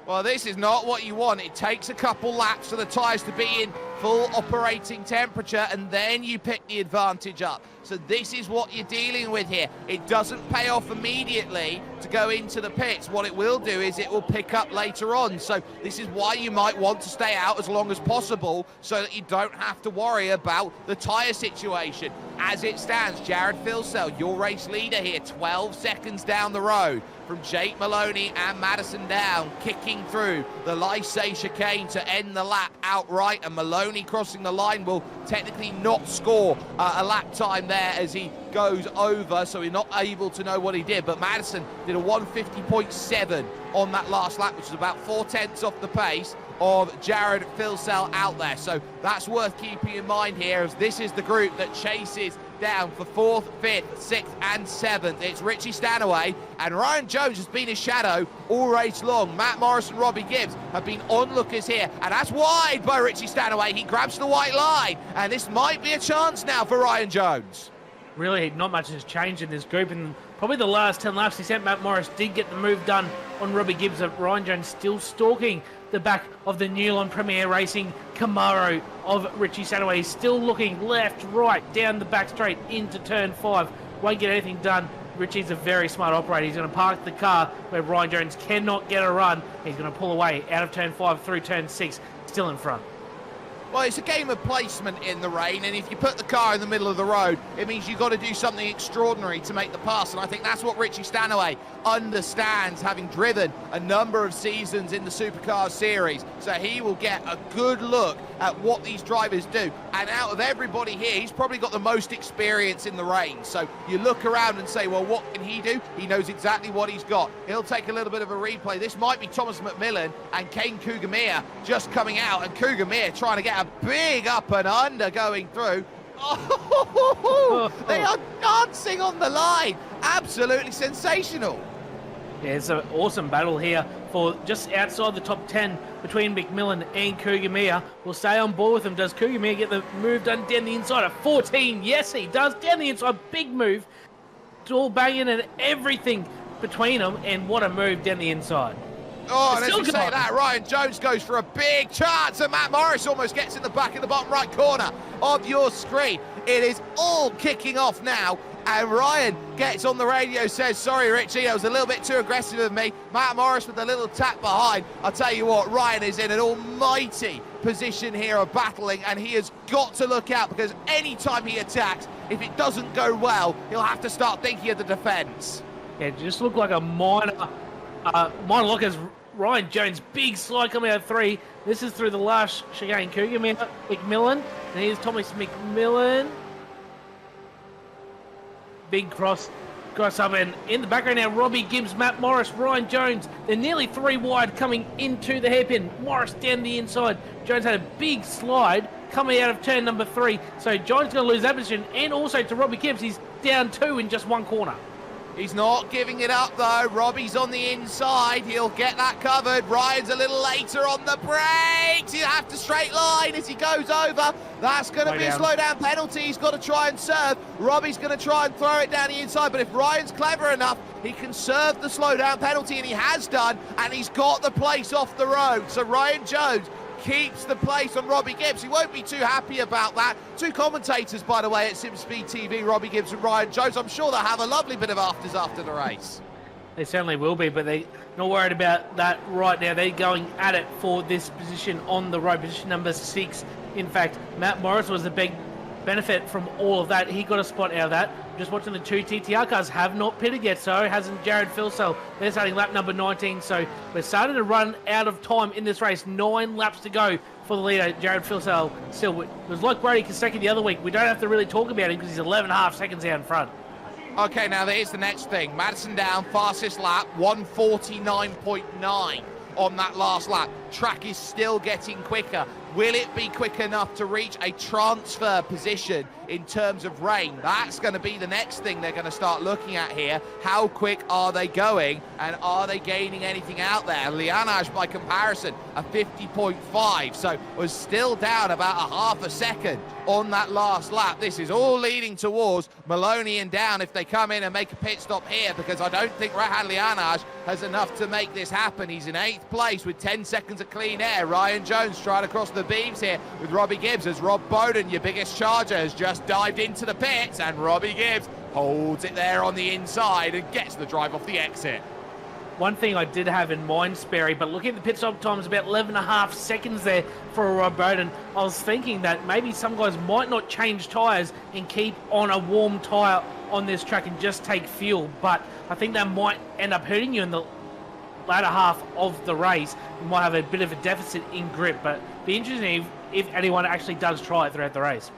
Well, this is not what you want. It takes a couple laps for the tyres to be in full operating temperature, and then you pick the advantage up. So this is what you're dealing with here. It doesn't pay off immediately to go into the pits. What it will do is it will pick up later on. So this is why you might want to stay out as long as possible so that you don't have to worry about the tyre situation. As it stands, Jared Filsell, your race leader here, 12 seconds down the road from Jake Maloney and Madison Down, kicking through the Lycée chicane to end the lap outright, and Maloney crossing the line will technically not score a lap time there as he goes over, so we're not able to know what he did, but Madison did a 150.7 on that last lap, which is about 4/10 off the pace of Jared Filsell out there. So that's worth keeping in mind here, as this is the group that chases down for 4th, 5th, 6th and 7th. It's Richie Stanaway, and Ryan Jones has been his shadow all race long. Matt Morris and Robbie Gibbs have been onlookers here, and that's wide by Richie Stanaway. He grabs the white line, and this might be a chance now for Ryan Jones. Really, not much has changed in this group. In probably the last 10 laps, he sent Matt Morris, did get the move done on Robbie Gibbs. Ryan Jones still stalking the back of the Newland Premier Racing Camaro of Richie Stanaway. He's still looking left, right, down the back straight into turn 5. Won't get anything done. Richie's a very smart operator. He's going to park the car where Ryan Jones cannot get a run. He's going to pull away out of turn 5 through turn 6, still in front. Well, it's a game of placement in the rain, and if you put the car in the middle of the road, it means you've got to do something extraordinary to make the pass, and I think that's what Richie Stanaway understands, having driven a number of seasons in the Supercars Series, so he will get a good look at what these drivers do, and out of everybody here, he's probably got the most experience in the rain, so you look around and say, well, what can he do? He knows exactly what he's got. He'll take a little bit of a replay. This might be Thomas McMillan and Kane Cougamere just coming out, and Cougamere trying to get a big up and under going through. Oh, they are dancing on the line. Absolutely sensational. Yeah, it's an awesome battle here for just outside the top 10 between McMillan and Cougamere. We'll stay on board with him. Does Cougamere get the move done down the inside at 14? Yes, he does. Down the inside, big move. It's all banging and everything between them, and what a move down the inside. Oh, and as you say that, Ryan Jones goes for a big chance, and Matt Morris almost gets in the back in the bottom right corner of your screen. It is all kicking off now, and Ryan gets on the radio, says, sorry, Richie, I was a little bit too aggressive of me. Matt Morris with a little tap behind. I'll tell you what, Ryan is in an almighty position here of battling, and he has got to look out, because any time he attacks, if it doesn't go well, he'll have to start thinking of the defence. Yeah, it just looked like a minor look as Ryan Jones, big slide coming out of 3. This is through the last chicane. Cougamere, McMillan, and here's Thomas McMillan. Big cross up, and in the background now, Robbie Gibbs, Matt Morris, Ryan Jones. They're nearly 3 wide coming into the hairpin. Morris down the inside. Jones had a big slide coming out of turn number 3. So Jones going to lose that position, and also to Robbie Gibbs, he's down 2 in just 1 corner. He's not giving it up, though. Robbie's on the inside. He'll get that covered. Ryan's a little later on the brakes. He'll have to straight line as he goes over. That's going to be a slowdown penalty. He's got to try and serve. Robbie's going to try and throw it down the inside, but if Ryan's clever enough, he can serve the slowdown penalty, and he has done, and he's got the place off the road. So Ryan Jones keeps the place on Robbie Gibbs. He won't be too happy about that. 2 commentators, by the way, at SimSpeed TV, Robbie Gibbs and Ryan Jones. I'm sure they'll have a lovely bit of afters after the race. They certainly will be, but they're not worried about that right now. They're going at it for this position on the road, position number 6. In fact, Matt Morris was a big benefit from all of that. He got a spot out of that. Just watching the 2 TTR cars have not pitted yet, so hasn't Jared Filsell. They're starting lap number 19, so we're starting to run out of time in this race. 9 laps to go for the leader, Jared Filsell. Still, it was like Brady Kosecki the other week. We don't have to really talk about him because he's 11.5 seconds out in front. Okay, now here's the next thing. Madison Down, fastest lap, 149.9 on that last lap. Track is still getting quicker. Will it be quick enough to reach a transfer position in terms of rain? That's going to be the next thing they're going to start looking at here. How quick are they going, and are they gaining anything out there? Lianage, by comparison, a 50.5, so was still down about a half a second on that last lap. This is all leading towards Maloney and Down if they come in and make a pit stop here, because I don't think Rehan Lianaj has enough to make this happen. He's in 8th place with 10 seconds of clean air. Ryan Jones trying to cross the beams here with Robbie Gibbs as Rob Bowden, your biggest charger, has just dived into the pits, and Robbie Gibbs holds it there on the inside and gets the drive off the exit. One thing I did have in mind, Sperry, but looking at the pit stop times, about 11.5 seconds there for Rob Bowden, I was thinking that maybe some guys might not change tyres and keep on a warm tyre on this track and just take fuel, but I think that might end up hurting you in the latter half of the race. You might have a bit of a deficit in grip, but be interesting if anyone actually does try it throughout the race.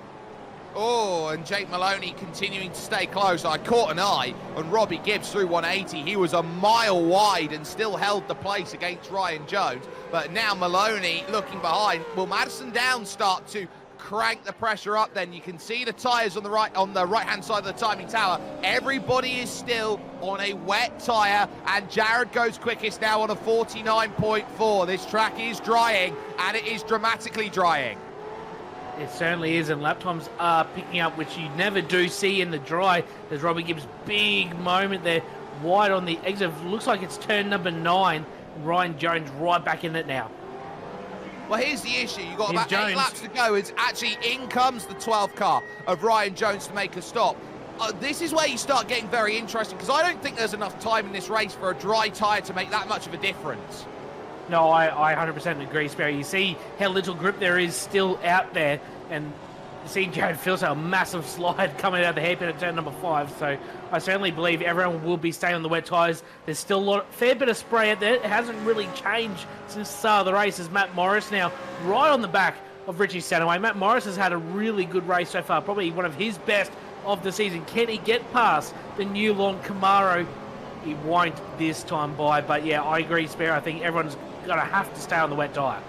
Oh, and Jake Maloney continuing to stay close. I caught an eye on Robbie Gibbs through 180. He was a mile wide and still held the place against Ryan Jones. But now Maloney looking behind. Will Madison Downs start to crank the pressure up? Then you can see the tyres on the right-hand side of the timing tower. Everybody is still on a wet tyre, and Jared goes quickest now on a 49.4. This track is drying, and it is dramatically drying. It certainly is, and lap times are picking up, which you never do see in the dry. There's Robbie Gibbs' big moment there, wide on the exit. Looks like it's turn number 9. Ryan Jones right back in it now. Well, here's the issue. You've got Here's about Jones. 8 laps to go. It's actually in comes the 12th car of Ryan Jones to make a stop. This is where you start getting very interesting, because I don't think there's enough time in this race for a dry tyre to make that much of a difference. No, I 100% agree, Sperry. You see how little grip there is still out there, and you see Jared Filsell, a massive slide coming out of the hairpin at turn number 5. So I certainly believe everyone will be staying on the wet tyres. There's still a fair bit of spray out there. It hasn't really changed since the start of the race, as Matt Morris now right on the back of Richie Stanaway. Matt Morris has had a really good race so far, probably one of his best of the season. Can he get past the new lawn Camaro? He won't this time by, but yeah, I agree, Spare. I think everyone's going to have to stay on the wet tyre.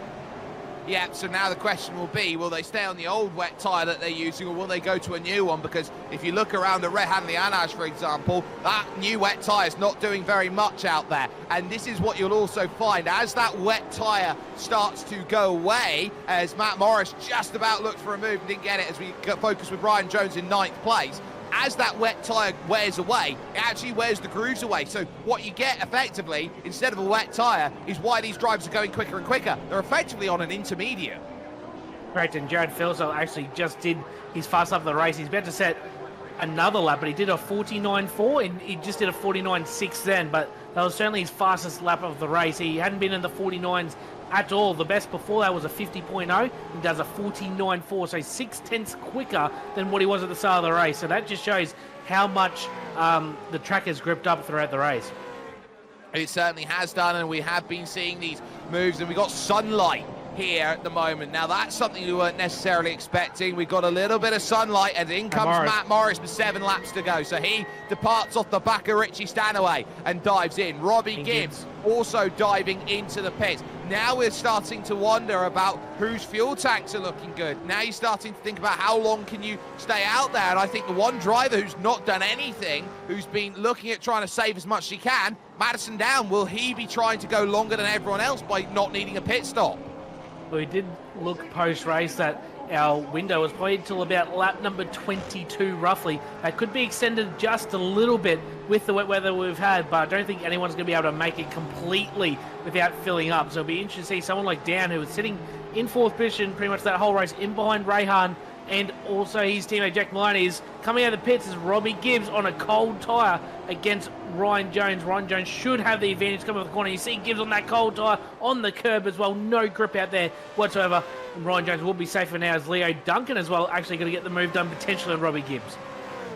Yeah, so now the question will be, will they stay on the old wet tyre that they're using, or will they go to a new one? Because if you look around at Rehan Lianaj, for example, that new wet tyre is not doing very much out there. And this is what you'll also find. As that wet tyre starts to go away, as Matt Morris just about looked for a move and didn't get it, as we focus with Ryan Jones in 9th place, as that wet tyre wears away, it actually wears the grooves away. So what you get effectively, instead of a wet tyre, is why these drivers are going quicker and quicker. They're effectively on an intermediate. Correct, and Jared Filsell actually just did his fast lap of the race. He's about to set another lap, but he did a 49.4, and he just did a 49.6 then, but that was certainly his fastest lap of the race. He hadn't been in the 49s at all. The best before that was a 50.0. He does a 49.4, so 0.6 quicker than what he was at the start of the race. So that just shows how much the track has gripped up throughout the race. It certainly has done, and we have been seeing these moves, and we've got sunlight here at the moment. Now, that's something we weren't necessarily expecting. We've got a little bit of sunlight, and in comes Matt Morris with 7 laps to go. So he departs off the back of Richie Stanaway and dives in. Robbie Gibbs also diving into the pits. Now we're starting to wonder about whose fuel tanks are looking good. Now you're starting to think about how long can you stay out there. And I think the one driver who's not done anything, who's been looking at trying to save as much as he can, Madison Down, will he be trying to go longer than everyone else by not needing a pit stop? Well, we did look post-race that our window was probably until about lap number 22, roughly. That could be extended just a little bit with the wet weather we've had, but I don't think anyone's going to be able to make it completely without filling up. So it'll be interesting to see someone like Dan, who was sitting in 4th position pretty much that whole race, in behind Rehan, and also his teammate Jack Maloney, is coming out of the pits as Robbie Gibbs on a cold tyre against Ryan Jones. Ryan Jones should have the advantage coming off the corner. You see Gibbs on that cold tyre on the curb as well. No grip out there whatsoever. And Ryan Jones will be safer now, as Leo Duncan as well actually going to get the move done potentially on Robbie Gibbs.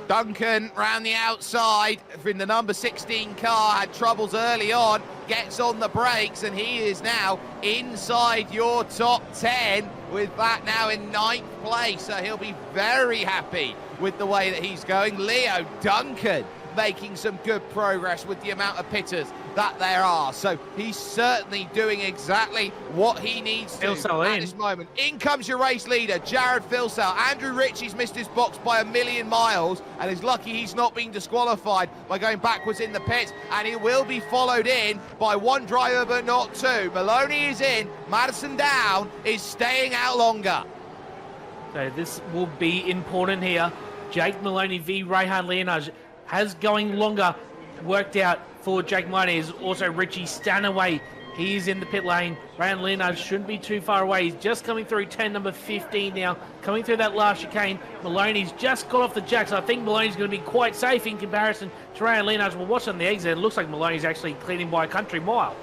Duncan round the outside in the number 16 car, had troubles early on, gets on the brakes, and he is now inside your top 10 with that now in 9th place. So he'll be very happy with the way that he's going. Leo Duncan making some good progress with the amount of pitters that there are. So he's certainly doing exactly what he needs to at this moment. In comes your race leader, Jared Filsell. Andrew Ritchie's missed his box by 1,000,000 miles and is lucky he's not been disqualified by going backwards in the pits, and he will be followed in by one driver but not two. Maloney is in, Madison Down is staying out longer. So this will be important here. Jake Maloney v. Rehan Leonage has going longer worked out for Jake Maloney. Is also Richie Stanaway. He's in the pit lane. Rehan Leonage shouldn't be too far away. He's just coming through turn number 15 now. Coming through that last chicane. Maloney's just got off the jack, so I think Maloney's going to be quite safe in comparison to Rehan Leonage. We'll watch on the exit. It looks like Maloney's actually cleaning by a country mile.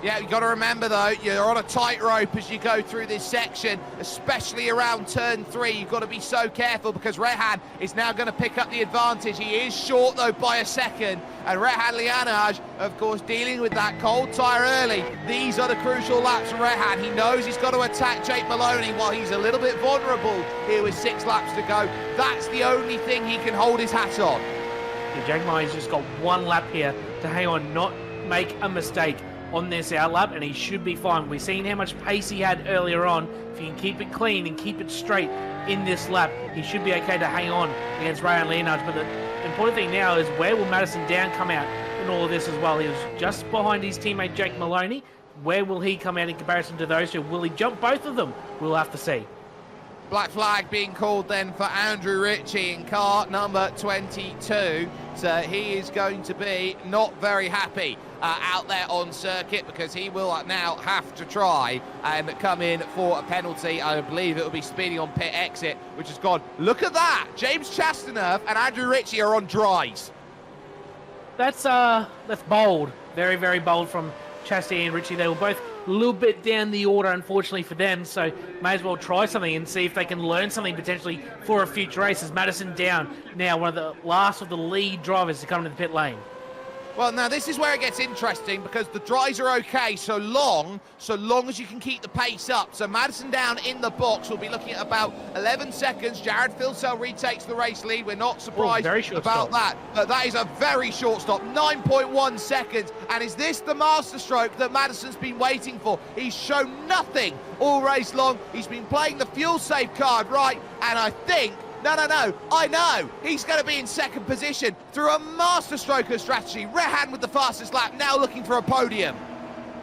Yeah, you've got to remember, though, you're on a tightrope as you go through this section, especially around turn 3. You've got to be so careful because Rehan is now going to pick up the advantage. He is short, though, by a second. And Rehan Leonage, of course, dealing with that cold tyre early. These are the crucial laps for Rehan. He knows he's got to attack Jake Maloney while he's a little bit vulnerable here with 6 laps to go. That's the only thing he can hold his hat on. Yeah, Jake Maloney's just got 1 lap here to hang on, not make a mistake on this outlap, and he should be fine. We've seen how much pace he had earlier on. If he can keep it clean and keep it straight in this lap, he should be okay to hang on against Rehan Leonage. But the important thing now is where will Madison Down come out in all of this as well? He was just behind his teammate Jake Maloney. Where will he come out in comparison to those two? Will he jump both of them? We'll have to see. Black flag being called then for Andrew Ritchie in car number 22. So he is going to be not very happy out there on circuit because he will now have to try and come in for a penalty. I believe it will be speeding on pit exit, which has gone. Look at that! James Chastanerf and Andrew Ritchie are on dries. That's bold. Very, very bold from Chastity and Ritchie. They were both a little bit down the order, unfortunately for them, so may as well try something and see if they can learn something potentially for a future race. As Madison Down, now one of the last of the lead drivers to come into the pit lane. Well, now this is where it gets interesting because the dries are okay so long as you can keep the pace up. So Madison Down in the box will be looking at about 11 seconds. Jared Filsell retakes the race lead. We're not surprised about that. But that is a very short stop, 9.1 seconds. And is this the masterstroke that Madison's been waiting for? He's shown nothing all race long. He's been playing the fuel save card, right? And I think I know he's going to be in second position through a masterstroke strategy. Rehan with the fastest lap, now looking for a podium.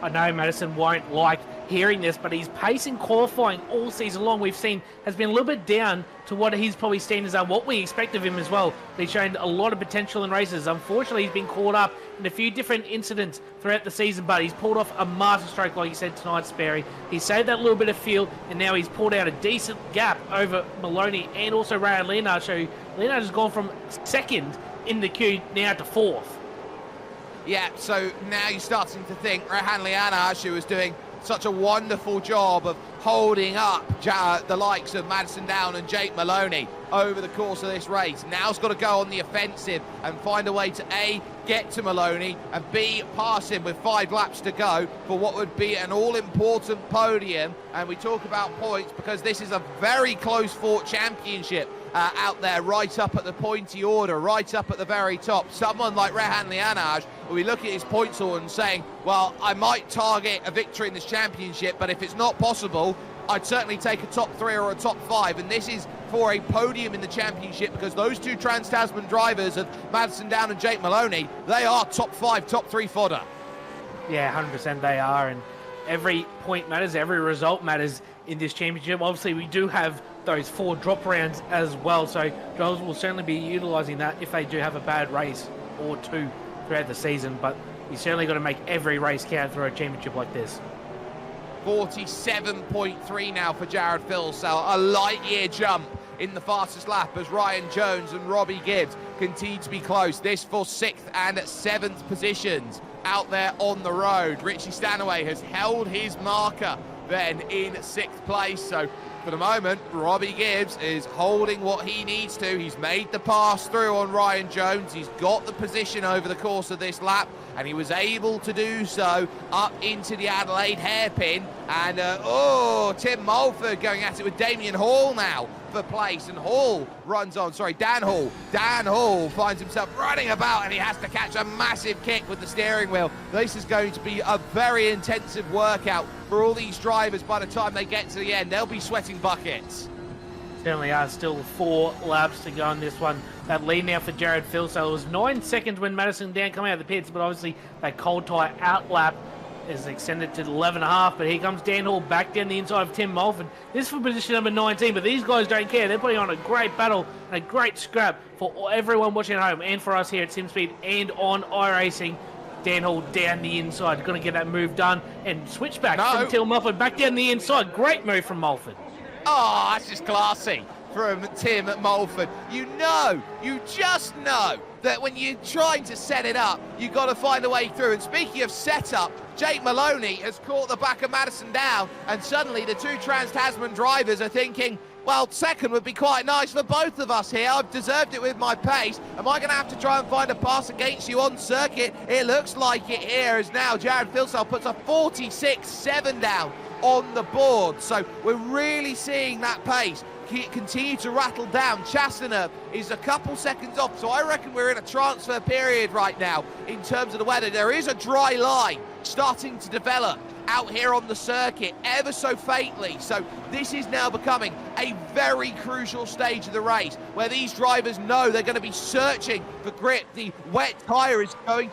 I know Madison won't like hearing this, but his pace in qualifying all season long we've seen has been a little bit down to what his probably standards are, what we expect of him as well. He's shown a lot of potential in races. Unfortunately, he's been caught up in a few different incidents throughout the season, but he's pulled off a masterstroke, like you said tonight, Sperry. He saved that little bit of fuel, and now he's pulled out a decent gap over Maloney and also Rehan Leonage. So Leonage has gone from second in the queue now to 4th. Yeah, so now you're starting to think Rehan Leonage, who was doing such a wonderful job of holding up the likes of Madison Down and Jake Maloney over the course of this race. Now's got to go on the offensive and find a way to A, get to Maloney, and B, pass him with 5 laps to go for what would be an all-important podium. And we talk about points because this is a very close-fought championship out there, right up at the pointy order, right up at the very top. Someone like Rehan Leonage will be looking at his points order and saying, well, I might target a victory in this championship, but if it's not possible, I'd certainly take a top 3 or a top 5, and this is for a podium in the championship because those two Trans-Tasman drivers of Madison Down and Jake Maloney, they are top 5, top 3 fodder. Yeah, 100% they are, and every point matters, every result matters in this championship. Obviously, we do have those 4 drop rounds as well, so drivers will certainly be utilising that if they do have a bad race or 2 throughout the season, but you certainly got to make every race count through a championship like this. 47.3 now for Jared Filsell, a light year jump in the fastest lap as Ryan Jones and Robbie Gibbs continue to be close. This for 6th and 7th positions out there on the road. Richie Stanaway has held his marker then in 6th place, so for the moment, Robbie Gibbs is holding what he needs to. He's made the pass through on Ryan Jones. He's got the position over the course of this lap, and he was able to do so up into the Adelaide hairpin. And, Tim Mulford going at it with Damien Hall now for place, and Hall runs on, Dan Hall. Dan Hall finds himself running about, and he has to catch a massive kick with the steering wheel. This is going to be a very intensive workout for all these drivers. By the time they get to the end, they'll be sweating buckets. Certainly are. Still 4 laps to go on this one. That lead now for Jared Filsell. It was 9 seconds when Madison Down coming out of the pits, but obviously that cold tyre out lap is extended to 11.5, but here comes Dan Hall back down the inside of Tim Mulford. This is for position number 19, but these guys don't care. They're putting on a great battle and a great scrap for everyone watching at home and for us here at SimSpeed and on iRacing. Dan Hall down the inside, going to get that move done, and switch back from Tim Mulford back down the inside. Great move from Mulford. Oh, that's just classy from Tim Mulford. You just know that when you're trying to set it up, you've got to find a way through. And speaking of setup, Jake Maloney has caught the back of Madison down, and suddenly the two Trans-Tasman drivers are thinking, well, second would be quite nice for both of us here. I've deserved it with my pace. Am I going to have to try and find a pass against you on circuit? It looks like it here as now Jared Filsell puts a 46.7 down on the board. So we're really seeing that pace continue to rattle down. Chastaner is a couple seconds off, so I reckon we're in a transfer period right now in terms of the weather. There is a dry line starting to develop out here on the circuit ever so faintly, so this is now becoming a very crucial stage of the race where these drivers know they're going to be searching for grip. The wet tyre is going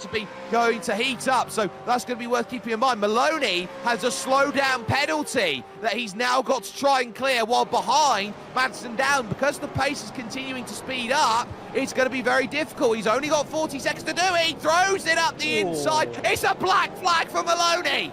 to heat up, so that's going to be worth keeping in mind. Maloney has a slow down penalty that he's now got to try and clear, while behind Madsen down, because the pace is continuing to speed up, it's going to be very difficult. He's only got 40 seconds to do it. He throws it up the inside. It's a black flag for Maloney.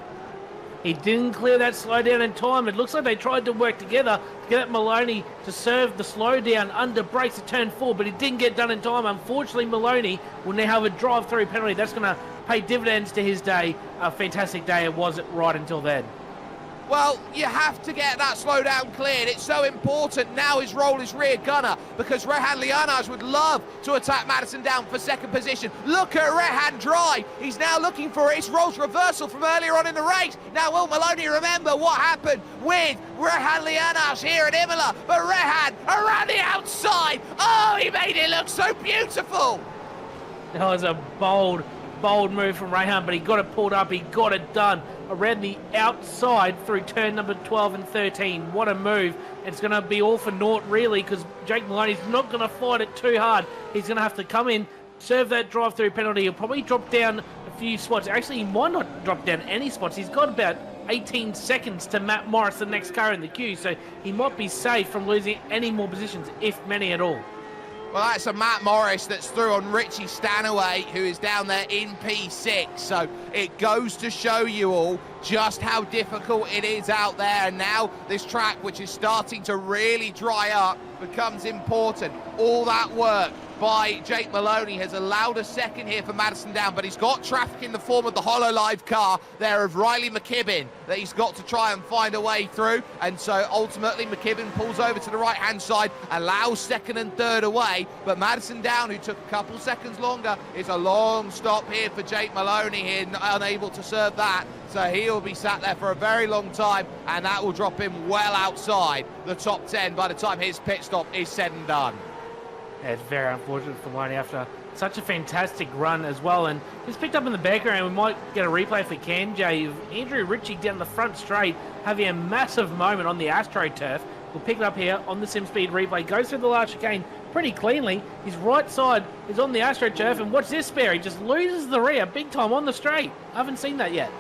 He didn't clear that slowdown in time. It looks like they tried to work together to get Maloney to serve the slowdown under brakes at turn 4, but it didn't get done in time. Unfortunately, Maloney will now have a drive-through penalty. That's going to pay dividends to his day. A fantastic day it was right until then. Well, you have to get that slowdown cleared. It's so important. Now his role is rear gunner, because Rehan Lianaj would love to attack Madison down for second position. Look at Rehan drive. He's now looking for his roles reversal from earlier on in the race. Now, will Maloney remember what happened with Rehan Lianaj here at Imola? But Rehan around the outside. Oh, he made it look so beautiful. That was a bold move from Rehan, but he got it pulled up. He got it done around the outside through turn number 12 and 13. What a move. It's going to be all for naught, really, because Jake Maloney's not going to fight it too hard. He's going to have to come in, serve that drive-through penalty. He'll probably drop down a few spots. Actually, he might not drop down any spots. He's got about 18 seconds to Matt Morris, the next car in the queue, so he might be safe from losing any more positions, if many at all. Well, that's a Matt Morris that's through on Richie Stanaway, who is down there in P6. So it goes to show you all just how difficult it is out there. And now this track, which is starting to really dry up, becomes important. All that work by Jake Maloney has allowed a second here for Madison down, but he's got traffic in the form of the HoloLive car there of Riley McKibben that he's got to try and find a way through. And so ultimately McKibben pulls over to the right-hand side, allows second and third away, but Madison down, who took a couple seconds longer, is a long stop here for Jake Maloney here, unable to serve that. So he'll be sat there for a very long time, and that will drop him well outside the top 10 by the time his pit stop is said and done. Yeah, it's very unfortunate for Maloney after such a fantastic run as well. And he's picked up in the background. We might get a replay for CanJ of Andrew Ritchie down the front straight, having a massive moment on the AstroTurf. We'll pick it up here on the SimSpeed replay. Goes through the last chicane pretty cleanly. His right side is on the AstroTurf. And watch this, Barry. Just loses the rear big time on the straight. I haven't seen that yet.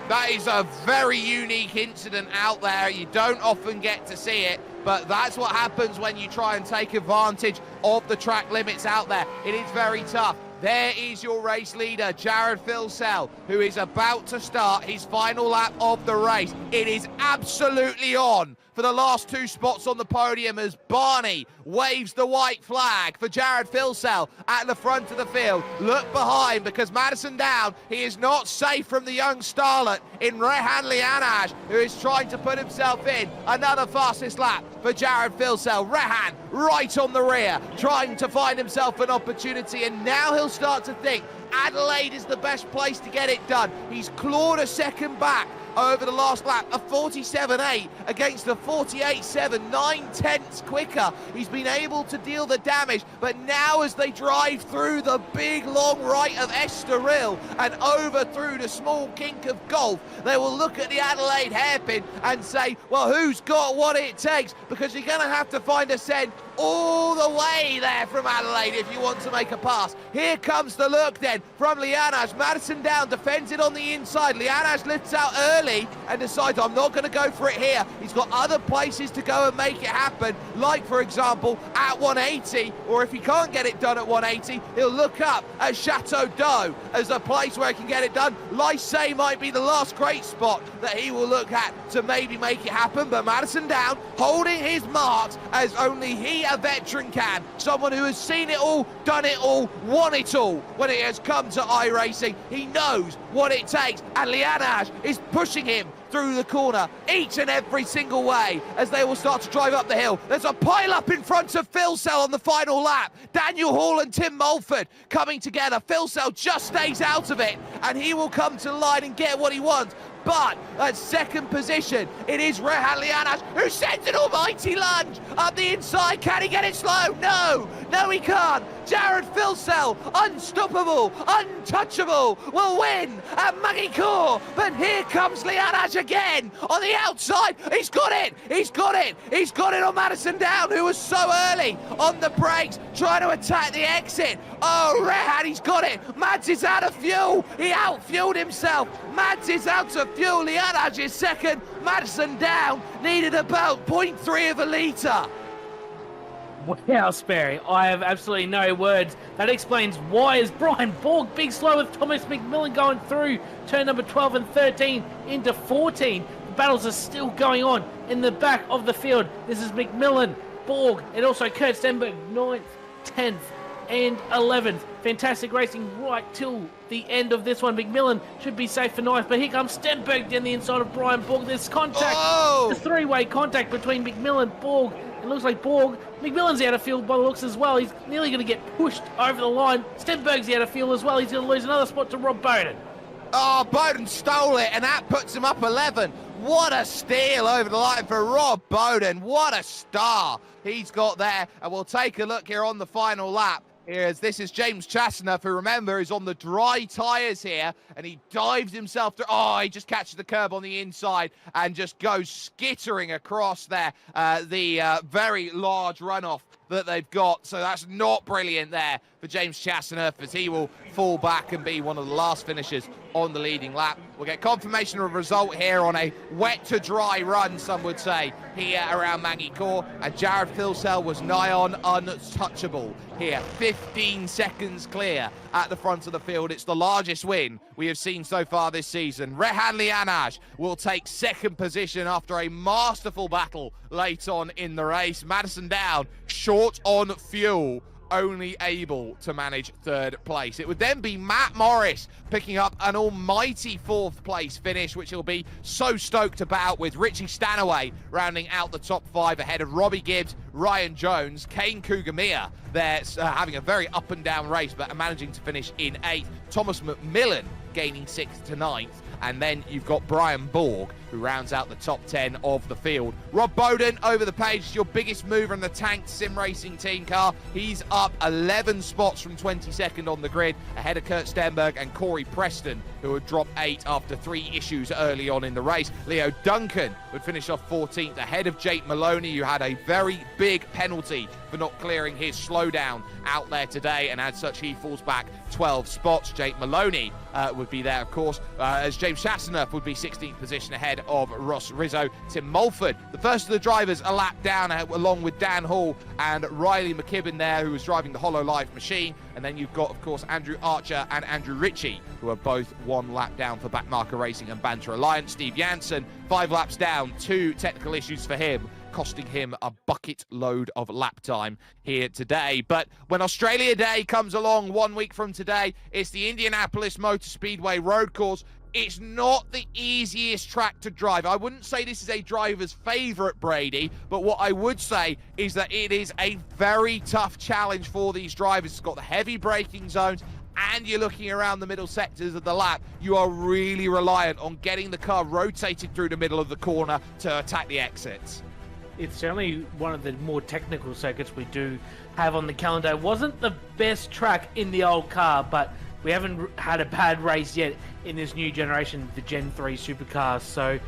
That is a very unique incident out there. You don't often get to see it, but that's what happens when you try and take advantage of the track limits out there. It is very tough. There is your race leader, Jared Filsell, who is about to start his final lap of the race. It is absolutely on for the last two spots on the podium as Barney waves the white flag for Jared Filsell at the front of the field. Look behind, because Madison down, he is not safe from the young starlet in Rehan Lianaj, who is trying to put himself in another fastest lap for Jared Filsell. Rehan right on the rear, trying to find himself an opportunity, and now he'll start to think Adelaide is the best place to get it done. He's clawed a second back over the last lap, a 47.8 against a 48.7, 9/10 quicker. He's been able to deal the damage, but now as they drive through the big long right of Estoril and over through the small kink of Golf, they will look at the Adelaide hairpin and say, well, who's got what it takes? Because you're going to have to find a send all the way there from Adelaide if you want to make a pass. Here comes the look then from Lianash. Madison down, defends it on the inside. Lianash lifts out early and decides, I'm not going to go for it here. He's got other places to go and make it happen, like, for example, at 180, or if he can't get it done at 180, he'll look up at Chateau d'Eau as a place where he can get it done. Lycée might be the last great spot that he will look at to maybe make it happen, but Madison down, holding his marks as only he, a veteran, can. Someone who has seen it all, done it all, won it all when it has come to iRacing. He knows what it takes, and Lianash is pushing him through the corner each and every single way as they will start to drive up the hill. There's a pile up in front of Phil Sell on the final lap. Daniel Hall and Tim Mulford coming together. Phil Sell just stays out of it and he will come to the line and get what he wants. But at second position, it is Rehan Lianash who sends an almighty lunge up the inside. Can he get it slow? No, he can't. Jared Filsell, unstoppable, untouchable, will win at Magny-Cours. But here comes Lianash again on the outside. He's got it on Madison Down, who was so early on the brakes, trying to attack the exit. Oh, Rehan, he's got it. Mads is out of fuel. He outfueled himself. Mads is out of fuel. Lianash is second. Madison Down needed about 0.3 of a litre. Wow, Sperry, I have absolutely no words. That explains why is Brian Borg big slow with Thomas McMillan going through turn number 12 and 13 into 14. The battles are still going on in the back of the field. This is McMillan, Borg, and also Kurt Stenberg, 9th, 10th, and 11th. Fantastic racing right till the end of this one. McMillan should be safe for 9th, but here comes Stenberg down the inside of Brian Borg. There's contact, the three-way contact between McMillan, Borg. It looks like McMillan's out of field by the looks as well. He's nearly going to get pushed over the line. Stenberg's out of field as well. He's going to lose another spot to Rob Bowden. Oh, Bowden stole it, and that puts him up 11. What a steal over the line for Rob Bowden. What a star he's got there. And we'll take a look here on the final lap. This is James Chastanoff, who, remember, is on the dry tyres here, and he dives himself through. Oh, he just catches the curb on the inside and just goes skittering across there, the very large runoff that they've got. So that's not brilliant there for James Chastanoff, as he will fall back and be one of the last finishers on the leading lap. We'll get confirmation of a result here on a wet to dry run, some would say, here around Magny-Cours, and Jared Filsell was nigh on untouchable here, 15 seconds clear at the front of the field. It's the largest win we have seen so far this season. Rehan Lianash will take second position after a masterful battle late on in the race. Madison Down, short on fuel, only able to manage third place. It would then be Matt Morris picking up an almighty fourth place finish, which he'll be so stoked about, with Richie Stanaway rounding out the top 5 ahead of Robbie Gibbs, Ryan Jones, Kane Kugamia. They're having a very up and down race, but managing to finish in 8th. Thomas McMillan gaining 6th to 9th. And then you've got Brian Borg, who rounds out the top 10 of the field. Rob Bowden over the page, your biggest mover in the tanked sim racing team car. He's up 11 spots from 22nd on the grid, ahead of Kurt Stenberg and Corey Preston, who had dropped 8 after 3 issues early on in the race. Leo Duncan would finish off 14th, ahead of Jake Maloney, who had a very big penalty for not clearing his slowdown out there today, and as such he falls back 12 spots. Jake Maloney would be there, of course, as James Chastanoff would be 16th position ahead of Ross Rizzo. Tim Mulford, the first of the drivers, a lap down, along with Dan Hall and Riley McKibben there, who was driving the HoloLife machine. And then you've got, of course, Andrew Archer and Andrew Ritchie, who are both 1 lap down for Backmarker Racing and Banter Alliance. Steve Jansen, 5 laps down, 2 technical issues for him, costing him a bucket load of lap time here today. But when Australia Day comes along 1 week from today, it's the Indianapolis Motor Speedway road course. It's not the easiest track to drive. I wouldn't say this is a driver's favorite, Brady, but what I would say is that it is a very tough challenge for these drivers. It's got the heavy braking zones, and you're looking around the middle sectors of the lap. You are really reliant on getting the car rotated through the middle of the corner to attack the exits. It's certainly one of the more technical circuits we do have on the calendar. It wasn't the best track in the old car, but we haven't had a bad race yet in this new generation, the Gen 3 Supercars. So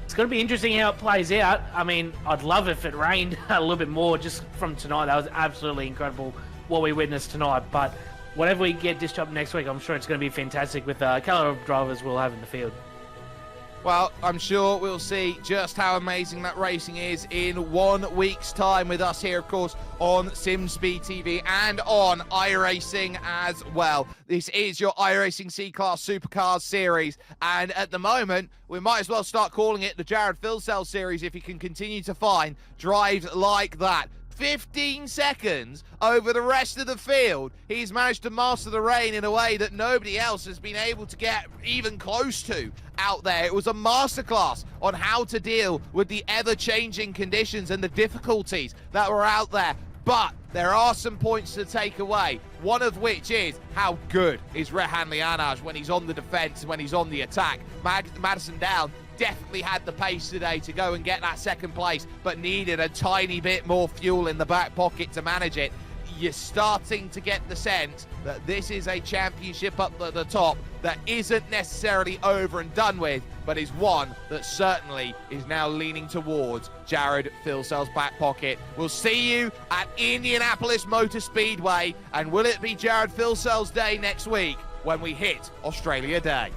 it's going to be interesting how it plays out. I mean, I'd love if it rained a little bit more just from tonight. That was absolutely incredible what we witnessed tonight. But whatever we get dished up next week, I'm sure it's going to be fantastic with the caliber of drivers we'll have in the field. Well, I'm sure we'll see just how amazing that racing is in 1 week's time with us here, of course, on SimSpeed TV and on iRacing as well. This is your iRacing C-Class Supercars Series, and at the moment, we might as well start calling it the Jared Filsell Series if he can continue to find drives like that. 15 seconds over the rest of the field. He's managed to master the rain in a way that nobody else has been able to get even close to out there. It was a masterclass on how to deal with the ever-changing conditions and the difficulties that were out there. But there are some points to take away, one of which is how good is Rehan Lianaj when he's on the defense, when he's on the attack. Madison Down definitely had the pace today to go and get that second place, but needed a tiny bit more fuel in the back pocket to manage it. You're starting to get the sense that this is a championship up at the top that isn't necessarily over and done with, but is one that certainly is now leaning towards Jared Filsell's back pocket. We'll see you at Indianapolis Motor Speedway, and will it be Jared Filsell's day next week when we hit Australia Day?